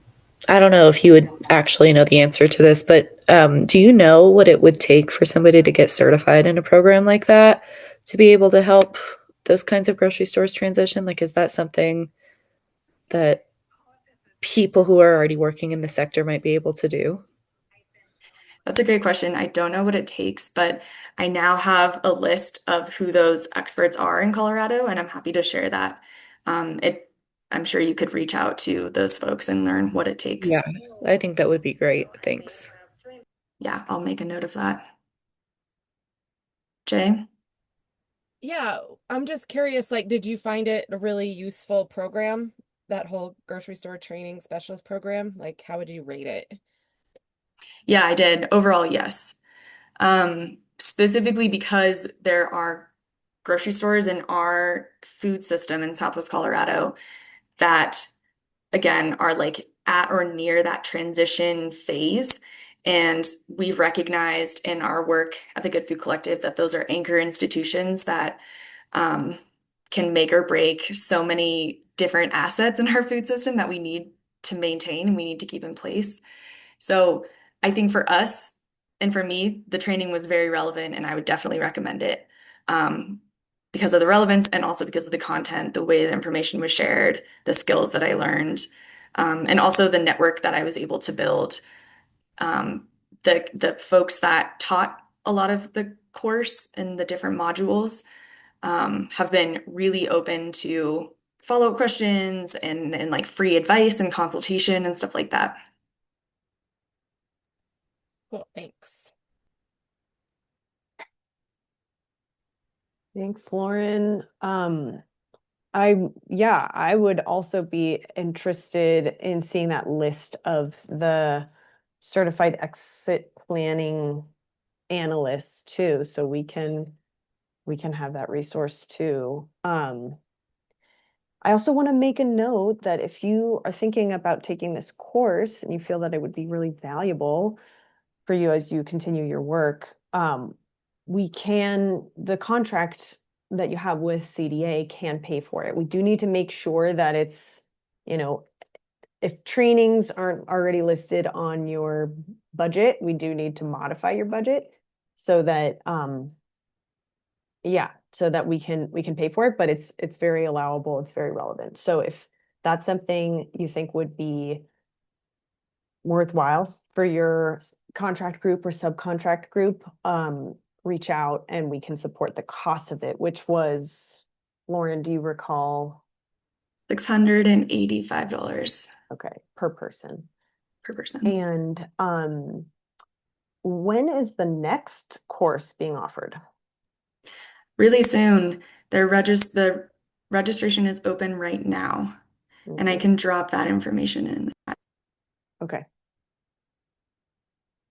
I don't know if you would actually know the answer to this, but do you know what it would take for somebody to get certified in a program like that to be able to help those kinds of grocery stores transition? Like, is that something that people who are already working in the sector might be able to do? That's a great question. I don't know what it takes, but I now have a list of who those experts are in Colorado, and I'm happy to share that. I'm sure you could reach out to those folks and learn what it takes. Yeah, I think that would be great. Thanks. Yeah, I'll make a note of that. Jay? Yeah, I'm just curious, like, did you find it a really useful program, that whole grocery store training specialist program? Like, how would you rate it? Yeah, I did. Overall, yes. Specifically because there are grocery stores in our food system in Southwest Colorado that, again, are like at or near that transition phase. And we've recognized in our work at the Good Food Collective that those are anchor institutions that um, can make or break so many different assets in our food system that we need to maintain and we need to keep in place. So I think for us and for me, the training was very relevant and I would definitely recommend it because of the relevance and also because of the content, the way the information was shared, the skills that I learned, and also the network that I was able to build. Um, the folks that taught a lot of the course and the different modules have been really open to follow-up questions and like free advice and consultation and stuff like that. Cool, thanks. Thanks, Lauren. I would also be interested in seeing that list of the certified exit planning analysts too, so we can have that resource too. I also want to make a note that if you are thinking about taking this course and you feel that it would be really valuable for you as you continue your work, the contract that you have with CDA can pay for it. We do need to make sure that it's, if trainings aren't already listed on your budget, we do need to modify your budget so that, so that we can pay for it, but it's very allowable, it's very relevant. So if that's something you think would be worthwhile for your contract group or subcontract group, reach out and we can support the cost of it, which was, Lauren, do you recall? $685 Okay, per person. per person. And when is the next course being offered? Really soon. The registration is open right now, and I can drop that information in. Okay.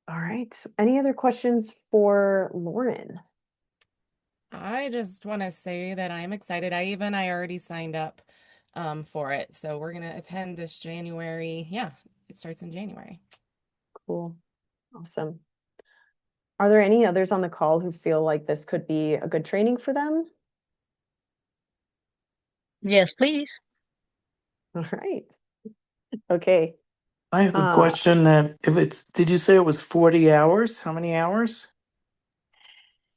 All right. Any other questions for Lauren? I just want to say that I'm excited. I already signed up for it. So we're going to attend this January. Yeah, it starts in January. Cool. Awesome. Are there any others on the call who feel like this could be a good training for them? Yes, please. All right. Okay. I have a question that did you say it was 40 hours? How many hours?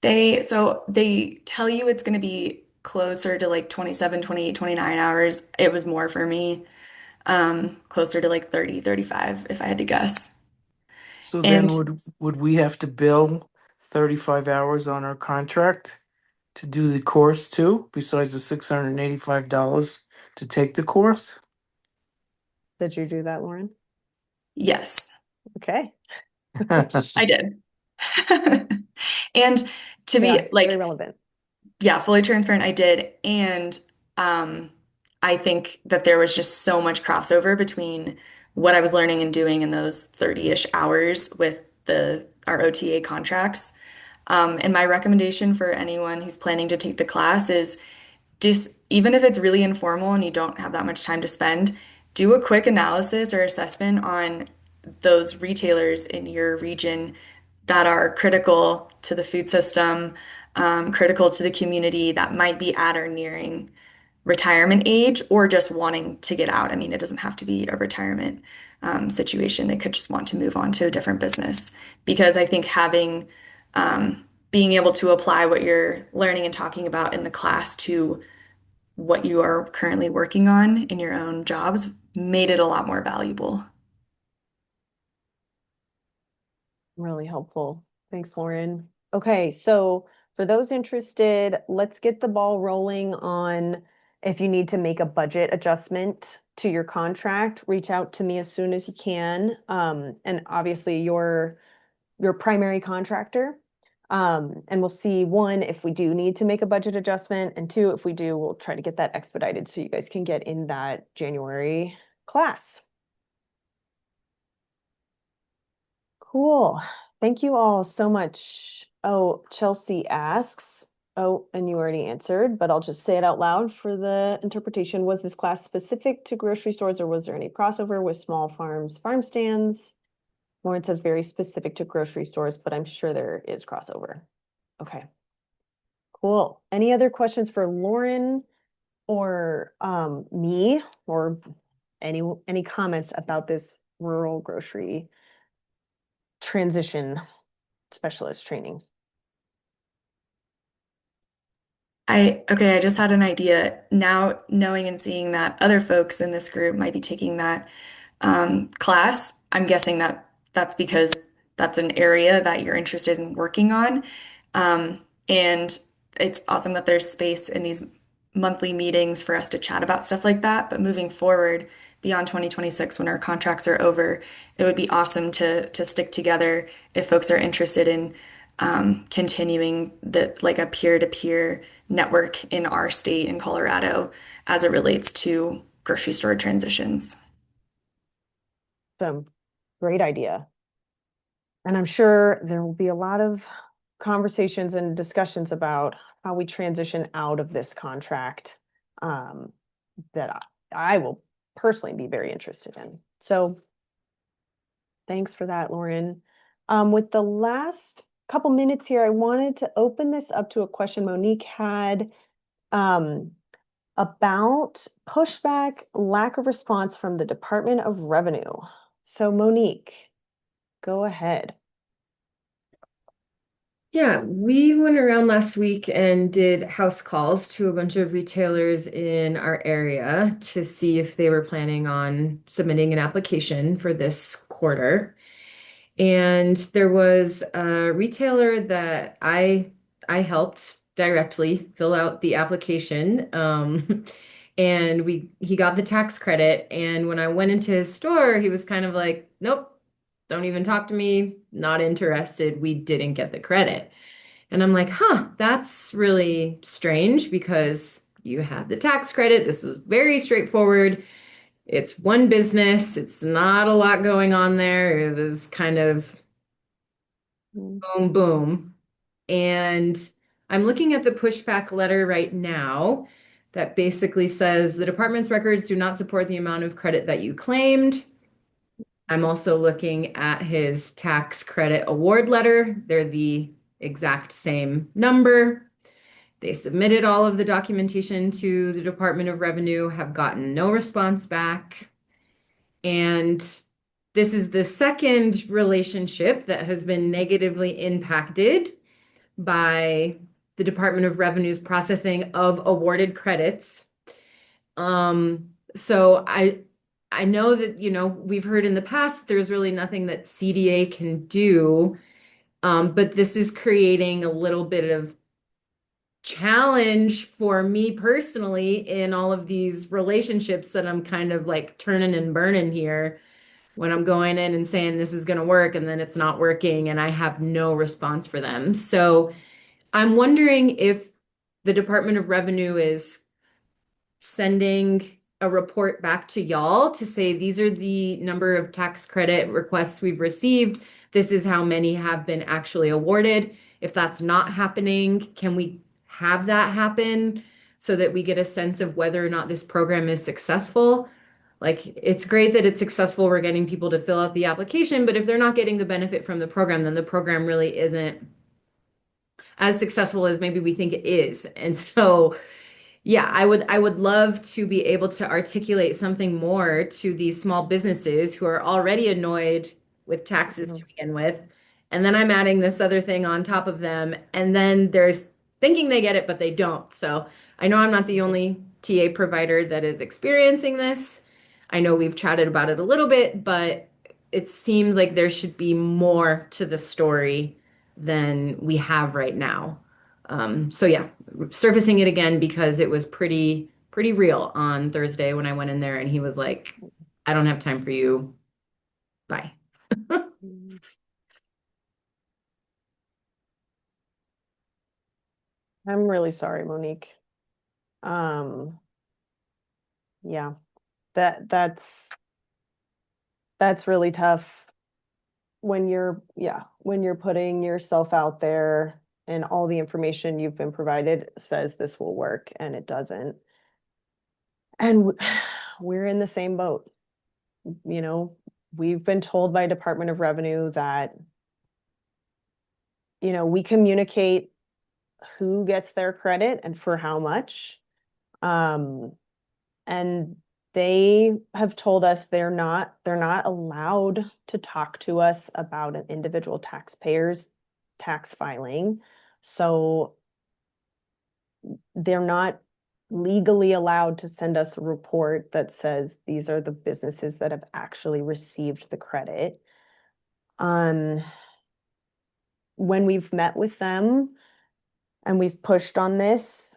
They tell you it's going to be closer to like 27, 28, 29 hours. It was more for me, closer to like 30, 35 if I had to guess. So And then would we have to bill 35 hours on our contract? to do the course too, besides the $685 to take the course? Did you do that, Lauren? Yes, Okay. I did. And to Yeah, be it's like, very relevant. yeah, fully transparent, I did. And I think that there was just so much crossover between what I was learning and doing in those 30-ish hours with our OTA contracts. And my recommendation for anyone who's planning to take the class is just, even if it's really informal and you don't have that much time to spend, do a quick analysis or assessment on those retailers in your region that are critical to the food system, critical to the community, that might be at or nearing retirement age or just wanting to get out. I mean, it doesn't have to be a retirement situation. They could just want to move on to a different business. Because I think being able to apply what you're learning and talking about in the class to what you are currently working on in your own jobs made it a lot more valuable. Really helpful. Thanks, Lauren. Okay, so for those interested, let's get the ball rolling on if you need to make a budget adjustment to your contract, reach out to me as soon as you can. And obviously your primary contractor. And we'll see, one, if we do need to make a budget adjustment, and two, if we do, we'll try to get that expedited so you guys can get in that January class. Cool. Thank you all so much. Oh, Chelsea asks, oh, and you already answered, but I'll just say it out loud for the interpretation. Was this class specific to grocery stores, or was there any crossover with small farms, farm stands? Lauren says very specific to grocery stores, but I'm sure there is crossover. Okay. Cool. Any other questions for Lauren or me, or any comments about this rural grocery transition specialist training? I just had an idea now, knowing and seeing that other folks in this group might be taking that class. I'm guessing that that's because that's an area that you're interested in working on. And it's awesome that there's space in these monthly meetings for us to chat about stuff like that. But moving forward beyond 2026, when our contracts are over, it would be awesome to stick together if folks are interested in continuing like a peer-to-peer network in our state in Colorado as it relates to grocery store transitions. Some great idea. And I'm sure there will be a lot of conversations and discussions about how we transition out of this contract that I will personally be very interested in. So thanks for that, Lauren. With the last couple minutes here, I wanted to open this up to a question Monique had about pushback, lack of response from the Department of Revenue. So Monique, go ahead. Yeah, we went around last week and did house calls to a bunch of retailers in our area to see if they were planning on submitting an application for this quarter. And there was a retailer that I helped directly fill out the application. And he got the tax credit. And when I went into his store, he was kind of like, nope, don't even talk to me, not interested. We didn't get the credit. And I'm like, huh, that's really strange because you had the tax credit. This was very straightforward. It's one business. It's not a lot going on there. It was kind of boom, boom. And I'm looking at the pushback letter right now that basically says the department's records do not support the amount of credit that you claimed. I'm also looking at his tax credit award letter. They're the exact same number. They submitted all of the documentation to the Department of Revenue, have gotten no response back. And this is the second relationship that has been negatively impacted by the Department of Revenue's processing of awarded credits. So I know that, we've heard in the past there's really nothing that CDA can do, but this is creating a little bit of challenge for me personally in all of these relationships that I'm kind of like turning and burning here when I'm going in and saying this is going to work and then it's not working and I have no response for them. So I'm wondering if the Department of Revenue is sending a report back to y'all to say these are the number of tax credit requests we've received. This is how many have been actually awarded. If that's not happening, can we have that happen so that we get a sense of whether or not this program is successful? Like, it's great that it's successful. We're getting people to fill out the application, but if they're not getting the benefit from the program, then the program really isn't as successful as maybe we think it is. And so, yeah, I would love to be able to articulate something more to these small businesses who are already annoyed with taxes to begin with. And then I'm adding this other thing on top of them. And then there's thinking they get it, but they don't. So I know I'm not the only TA provider that is experiencing this. I know we've chatted about it a little bit, but it seems like there should be more to the story than we have right now. So yeah, surfacing it again because it was pretty real on Thursday when I went in there and he was like, I don't have time for you. Bye. I'm really sorry, Monique. Yeah, that's really tough when you're putting yourself out there and all the information you've been provided says this will work and it doesn't. And we're in the same boat. You know, we've been told by Department of Revenue that, we communicate who gets their credit and for how much. And they have told us they're not allowed to talk to us about an individual taxpayer's tax filing. So they're not legally allowed to send us a report that says these are the businesses that have actually received the credit. When we've met with them and we've pushed on this,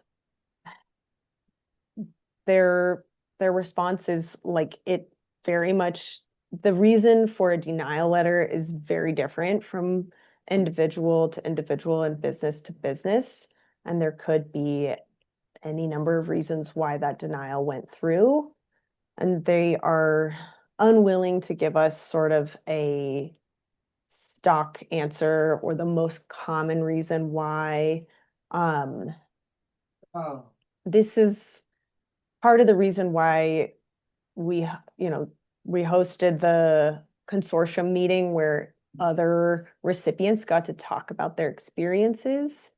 their response is like it very much the reason for a denial letter is very different from individual to individual and business to business. And there could be any number of reasons why that denial went through. And they are unwilling to give us sort of a stock answer or the most common reason why. This is part of the reason why we hosted the consortium meeting where other recipients got to talk about their experiences.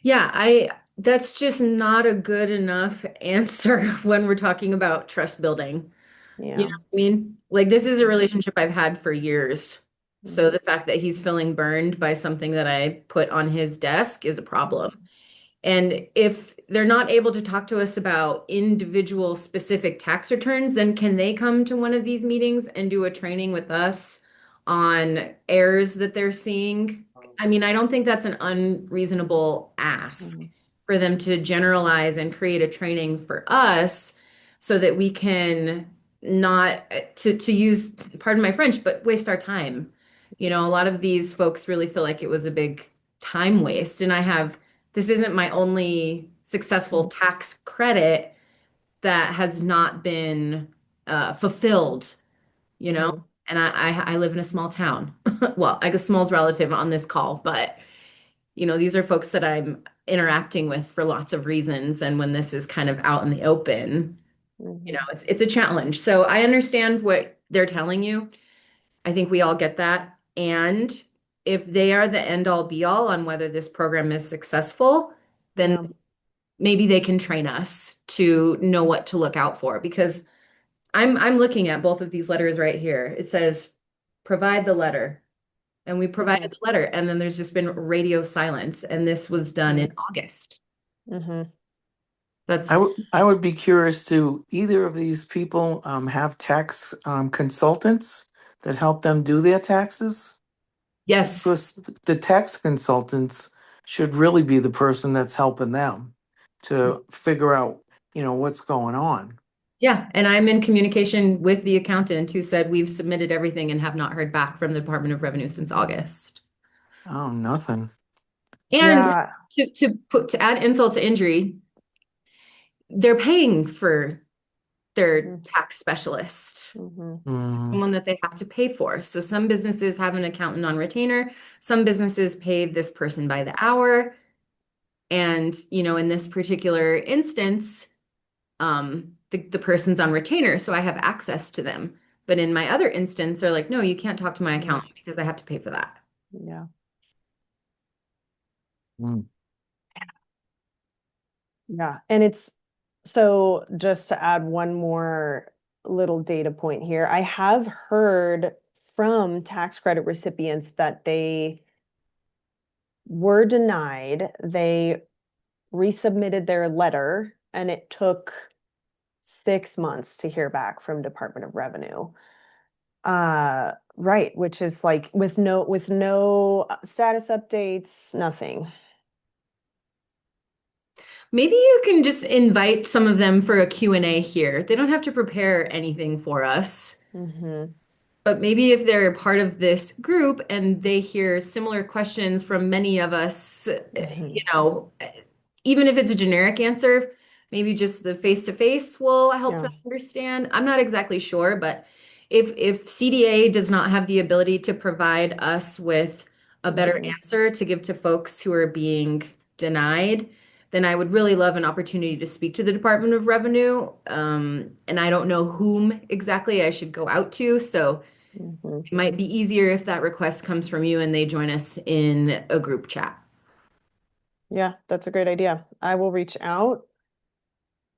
Yeah, that's just not a good enough answer when we're talking about trust building. Yeah. You know what I mean? Like, this is a relationship I've had for years. So the fact that he's feeling burned by something that I put on his desk is a problem. And if they're not able to talk to us about individual specific tax returns, then can they come to one of these meetings and do a training with us on errors that they're seeing? I mean, I don't think that's an unreasonable ask for them to generalize and create a training for us so that we can not to use, pardon my French, but waste our time. A lot of these folks really feel like it was a big time waste. And this isn't my only successful tax credit that has not been fulfilled, And I live in a small town. Well, I guess small's relative on this call, but these are folks that I'm interacting with for lots of reasons. And when this is kind of out in the open, it's a challenge. So I understand what they're telling you. I think we all get that. And if they are the end all be all on whether this program is successful, then maybe they can train us to know what to look out for, because I'm looking at both of these letters right here. It says provide the letter, and we provided the letter, and then there's just been radio silence, and this was done in August. That's I would be curious, to either of these people have tax consultants that help them do their taxes? Yes. Because the tax consultants should really be the person that's helping them to figure out, what's going on. Yeah, and I'm in communication with the accountant who said we've submitted everything and have not heard back from the Department of Revenue since August. Oh, nothing. And Yeah. to add insult to injury, they're paying for their tax specialist, someone that they have to pay for. So some businesses have an accountant on retainer, some businesses pay this person by the hour. And, in this particular instance, the person's on retainer, so I have access to them. But in my other instance, they're like, no, you can't talk to my accountant because I have to pay for that. Yeah. Mm. Yeah. And so just to add one more little data point here, I have heard from tax credit recipients that they were denied. They resubmitted their letter and it took 6 months to hear back from Department of Revenue. Right, which is like with no status updates, nothing. Maybe you can just invite some of them for a Q&A here. They don't have to prepare anything for us. But maybe if they're part of this group and they hear similar questions from many of us, even if it's a generic answer, maybe just the face-to-face will help them understand. I'm not exactly sure, but if CDA does not have the ability to provide us with a better answer to give to folks who are being denied, then I would really love an opportunity to speak to the Department of Revenue. And I don't know whom exactly I should go out to. So it might be easier if that request comes from you and they join us in a group chat. Yeah, that's a great idea. I will reach out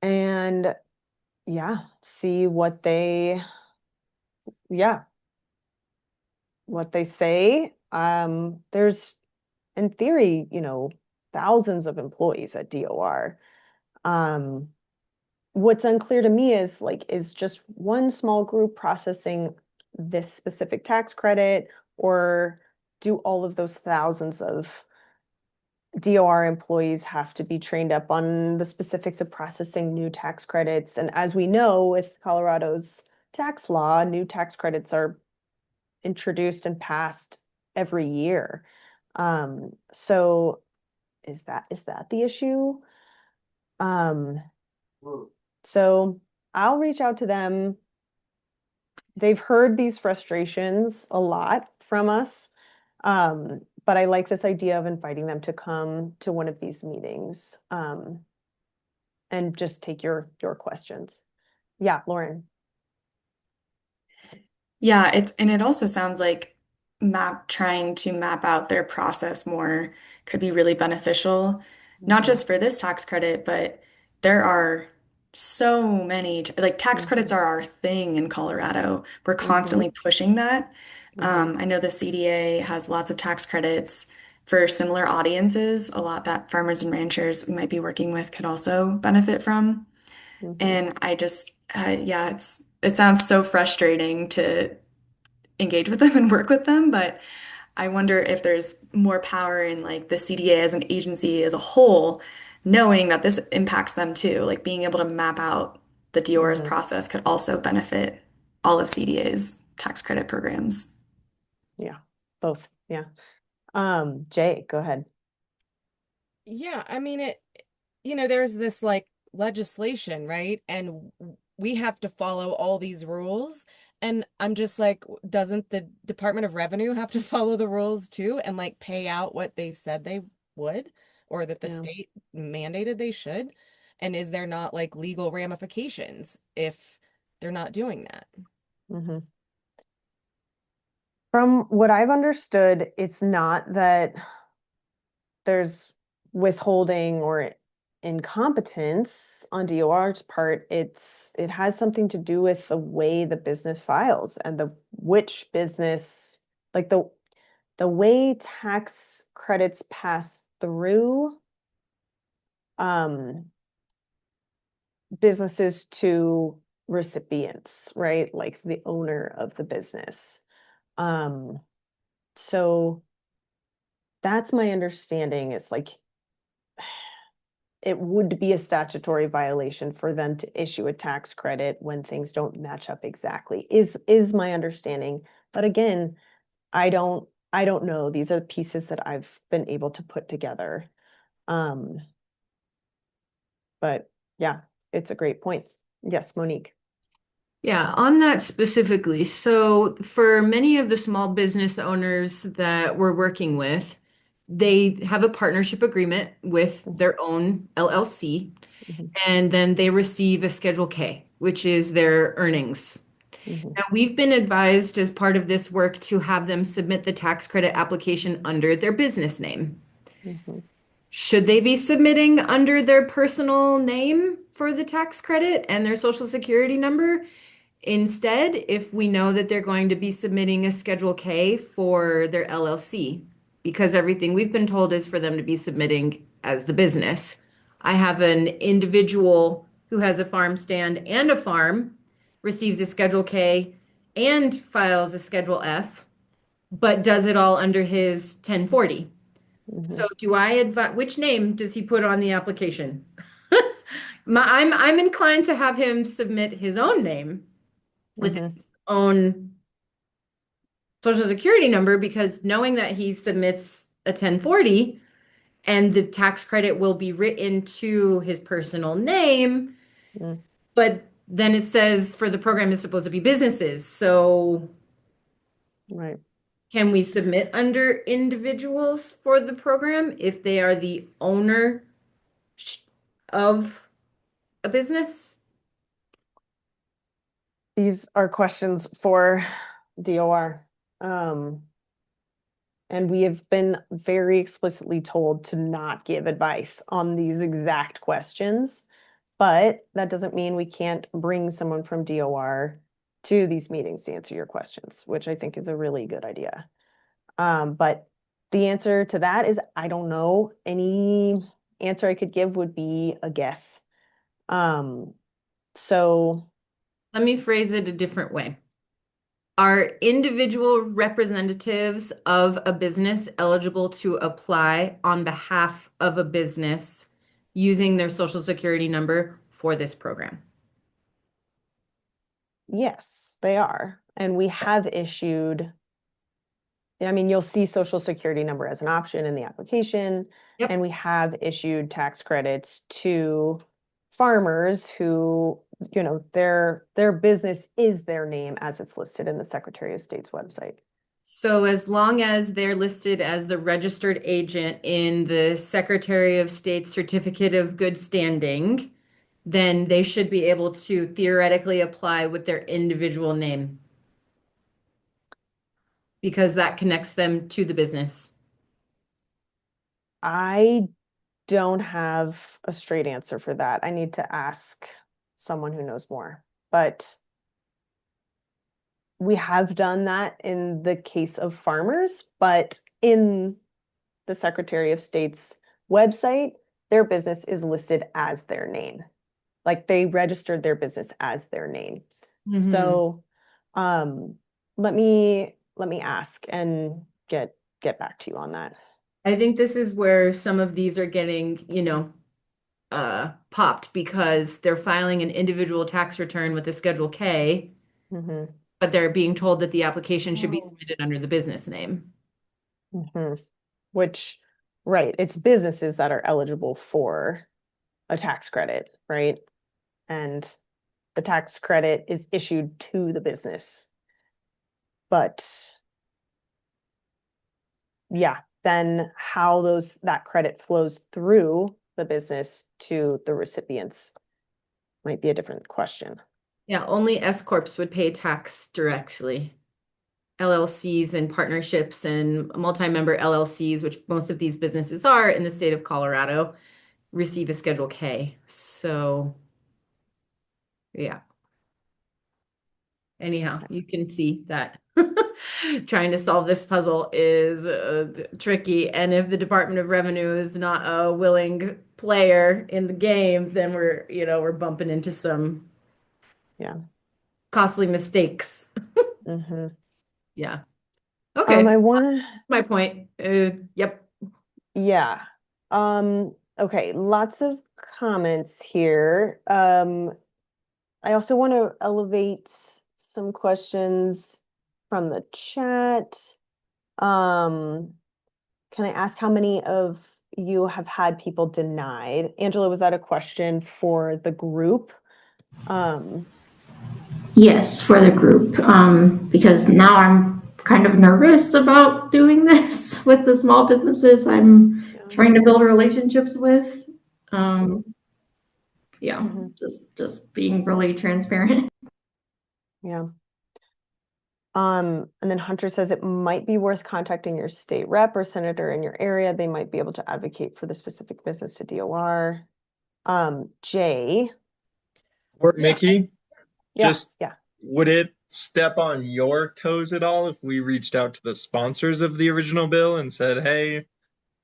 and see what they say. There's in theory, thousands of employees at DOR. What's unclear to me is just one small group processing this specific tax credit, or do all of those thousands of DOR employees have to be trained up on the specifics of processing new tax credits? And as we know, with Colorado's tax law, new tax credits are introduced and passed every year. So is that the issue? So I'll reach out to them. They've heard these frustrations a lot from us. But I like this idea of inviting them to come to one of these meetings, and just take your questions. Yeah, Lauren. Yeah, it also sounds like trying to map out their process more could be really beneficial, not just for this tax credit, but there are so many, like tax credits are our thing in Colorado. We're constantly pushing that. I know the CDA has lots of tax credits for similar audiences, a lot that farmers and ranchers we might be working with could also benefit from. And I just, it sounds so frustrating to engage with them and work with them, but I wonder if there's more power in like the CDA as an agency as a whole, knowing that this impacts them too. Like being able to map out the DOR's process could also benefit all of CDA's tax credit programs. Yeah, both. Yeah. Jay, go ahead. Yeah, I mean there's this like legislation, right? And we have to follow all these rules. And I'm just like, doesn't the Department of Revenue have to follow the rules too and like pay out what they said they would, or that the state mandated they should? And is there not like legal ramifications if they're not doing that? From what I've understood, it's not that there's withholding or incompetence on DOR's part. It has something to do with the way the business files and which business, like the way tax credits pass through businesses to recipients, right? Like the owner of the business. So that's my understanding. It's like it would be a statutory violation for them to issue a tax credit when things don't match up exactly, is my understanding. But again, I don't know. These are the pieces that I've been able to put together. Um, but yeah, it's a great point. Yes, Monique. Yeah, on that specifically. So, for many of the small business owners that we're working with, they have a partnership agreement with their own LLC, Mhm, and then they receive a Schedule K, which is their earnings. mhm, Now, we've been advised as part of this work to have them submit the tax credit application under their business name. mhm, Should they be submitting under their personal name for the tax credit and their social security number? Instead, if we know that they're going to be submitting a Schedule K for their LLC, because everything we've been told is for them to be submitting as the business. I have an individual who has a farm stand and a farm, receives a Schedule K and files a Schedule F, but does it all under his 1040. So mhm, do I advise, which name does he put on the application? I'm inclined to have him submit his own name with mhm, his own social security number, because knowing that he submits a 1040 and the tax credit will be written to his personal name, mm, but then it says for the program is supposed to be businesses. So right. can we submit under individuals for the program if they are the owner of a business? These are questions for DOR. Um, and we have been very explicitly told to not give advice on these exact questions. But that doesn't mean we can't bring someone from DOR to these meetings to answer your questions, which I think is a really good idea. But the answer to that is I don't know. Any answer I could give would be a guess. Um, so Let me phrase it a different way. Are individual representatives of a business eligible to apply on behalf of a business using their social security number for this program? yes, they are. And we have issued, I mean, you'll see social security number as an option in the application. Yep. And we have issued tax credits to farmers who, you know, their business is their name as it's listed in the Secretary of State's website. So as long as they're listed as the registered agent in the Secretary of State's Certificate of Good Standing, then they should be able to theoretically apply with their individual name because that connects them to the business. I don't have a straight answer for that. I need to ask someone who knows more. But we have done that in the case of farmers, but in the Secretary of State's website, their business is listed as their name. Like they registered their business as their name. So um let me ask and get back to you on that. I think this is where some of these are getting, popped because they're filing an individual tax return with a Schedule K, Mhm, but they're being told that the application should be submitted under the business name. mhm. Which, right, it's businesses that are eligible for a tax credit, right? And the tax credit is issued to the business. But yeah, then how that credit flows through the business to the recipients might be a different question. Yeah, only S corps would pay tax directly. LLCs and partnerships and multi-member LLCs, which most of these businesses are in the state of Colorado, receive a Schedule K. So, yeah. Anyhow, you can see that trying to solve this puzzle is tricky. And if the Department of Revenue is not a willing player in the game, then we're bumping into some Yeah. costly mistakes. Hmm. Yeah. Okay, I want to, my point. Yep. yeah. Okay, lots of comments here. I also want to elevate some questions from the chat. Can I ask how many of you have had people denied? Angela, was that a question for the group? Yes, for the group, because now I'm kind of nervous about doing this with the small businesses I'm trying to build relationships with. Yeah, just being really transparent. Yeah. And then Hunter says it might be worth contacting your state rep or senator in your area. They might be able to advocate for the specific business to DOR. Jay. Or Mickey, Yeah, just yeah. would it step on your toes at all if we reached out to the sponsors of the original bill and said, hey,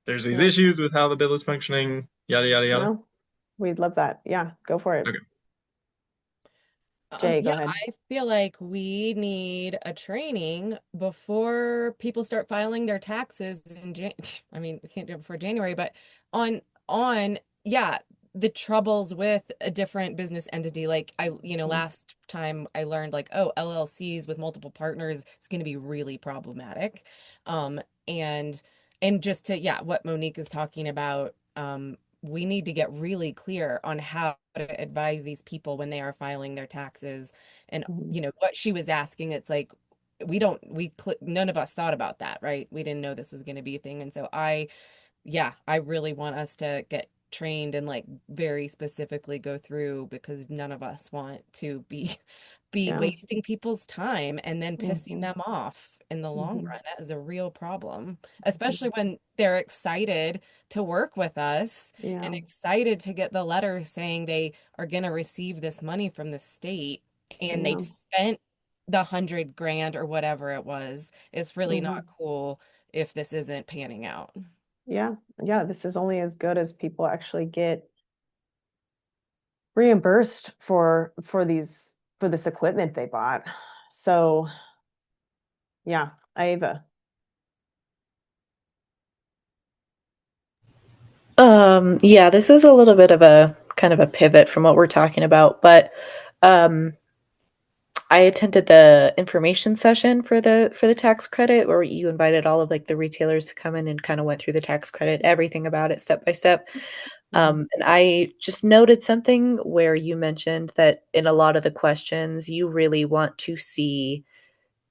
there's these No. issues with how the bill is functioning, yada, yada, yada? No, we'd love that. Yeah, go for it. Okay. Jay, go Yeah, ahead. I feel like we need a training before people start filing their taxes in I mean, we can't do it before January, but on yeah, the troubles with a different business entity. Like last time I learned like, oh, LLCs with multiple partners is going to be really problematic. Um, and just to, yeah, what Monique is talking about, we need to get really clear on how to advise these people when they are filing their taxes. And what she was asking, it's like none of us thought about that, right? We didn't know this was going to be a thing. And so I really want us to get trained and like very specifically go through, because none of us want to be Yeah. wasting people's time and then pissing Mhm. them off in the long Mhm. run. That is a real problem, especially when they're excited to work with us Yeah. and excited to get the letter saying they are going to receive this money from the state, and they've Yeah. spent the 100 grand or whatever it was. It's really not cool if this isn't panning out. Yeah. Yeah. This is only as good as people actually get reimbursed for this equipment they bought. So yeah, Ava. Yeah, this is a little bit of a kind of a pivot from what we're talking about, but I attended the information session for the tax credit, where you invited all of like the retailers to come in and kind of went through the tax credit, everything about it step by step. And I just noted something where you mentioned that in a lot of the questions, you really want to see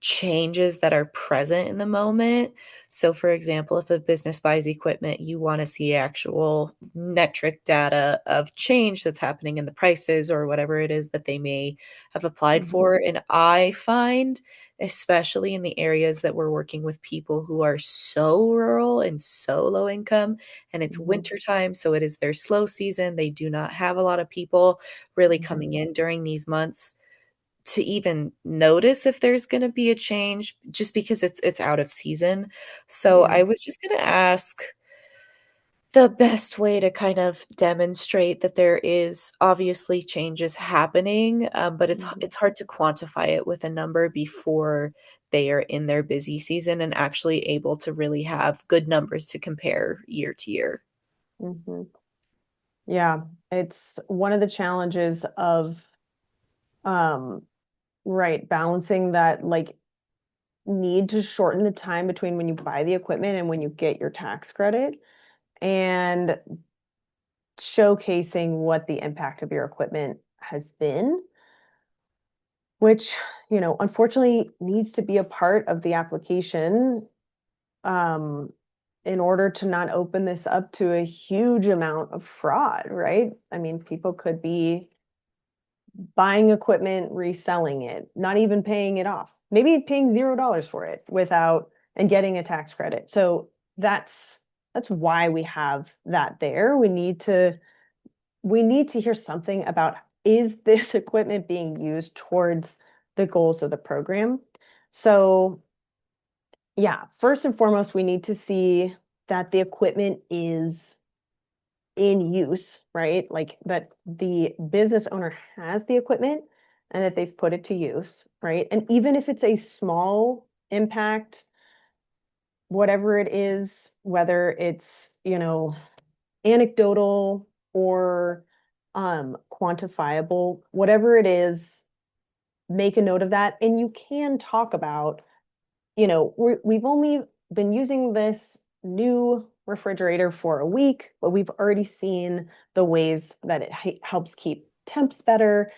changes that are present in the moment. So, for example, if a business buys equipment, you want to see actual metric data of change that's happening in the prices or whatever it is that they may have applied for. And I find, especially in the areas that we're working with people who are so rural and so low income, and it's wintertime, so it is their slow season. They do not have a lot of people really coming in during these months to even notice if there's going to be a change, just because it's out of season. So I was just going to ask the best way to kind of demonstrate that there is obviously changes happening, but it's hard to quantify it with a number before they are in their busy season and actually able to really have good numbers to compare year to year. Yeah, it's one of the challenges of right, balancing that like need to shorten the time between when you buy the equipment and when you get your tax credit, and showcasing what the impact of your equipment has been, which, unfortunately needs to be a part of the application, in order to not open this up to a huge amount of fraud, right? I mean, people could be buying equipment, reselling it, not even paying it off, maybe paying $0 for it and getting a tax credit. So that's why we have that there. We need to hear something about, is this equipment being used towards the goals of the program? So yeah, first and foremost, we need to see that the equipment is in use, right? Like that the business owner has the equipment and that they've put it to use, right? And even if it's a small impact, whatever it is, whether it's, anecdotal or quantifiable, whatever it is, make a note of that. And you can talk about, we've only been using this new refrigerator for a week, but we've already seen the ways that it helps keep temps better.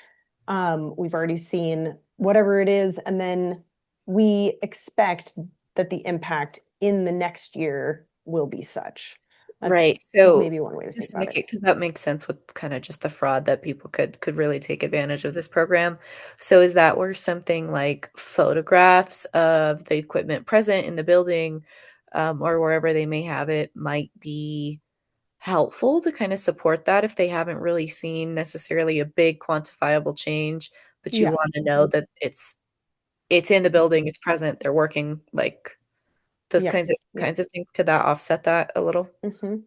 We've already seen whatever it is, and then we expect that the impact in the next year will be such. That's Right. So maybe one way to think just to about make it. it, because that makes sense with kind of just the fraud that people could really take advantage of this program. So is that where something like photographs of the equipment present in the building, or wherever they may have it might be helpful to kind of support that if they haven't really seen necessarily a big quantifiable change, but you Yeah. want to know that it's in the building, it's present, they're working, like those kinds of Yes. Yeah. kinds of things. Could that offset that a little? hmm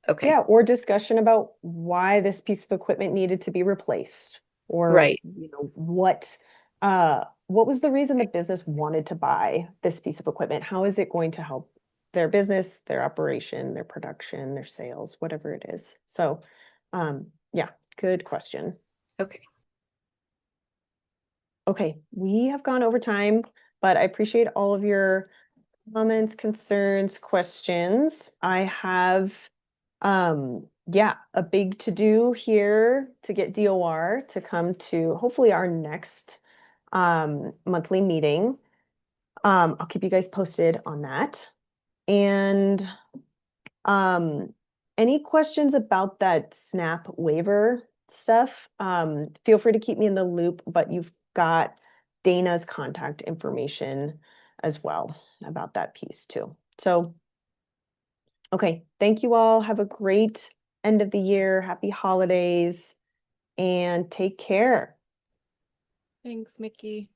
Okay. Yeah, or discussion about why this piece of equipment needed to be replaced, or Right. what was the reason the business wanted to buy this piece of equipment? How is it going to help their business, their operation, their production, their sales, whatever it is? So, yeah, good question. Okay. Okay, we have gone over time, but I appreciate all of your comments, concerns, questions. I have yeah, a big to do here to get DOR to come to hopefully our next monthly meeting. I'll keep you guys posted on that. And um, any questions about that SNAP waiver stuff? Feel free to keep me in the loop, but you've got Dana's contact information as well about that piece too. So, okay, thank you all. Have a great end of the year. Happy holidays and take care. Thanks, Mickey.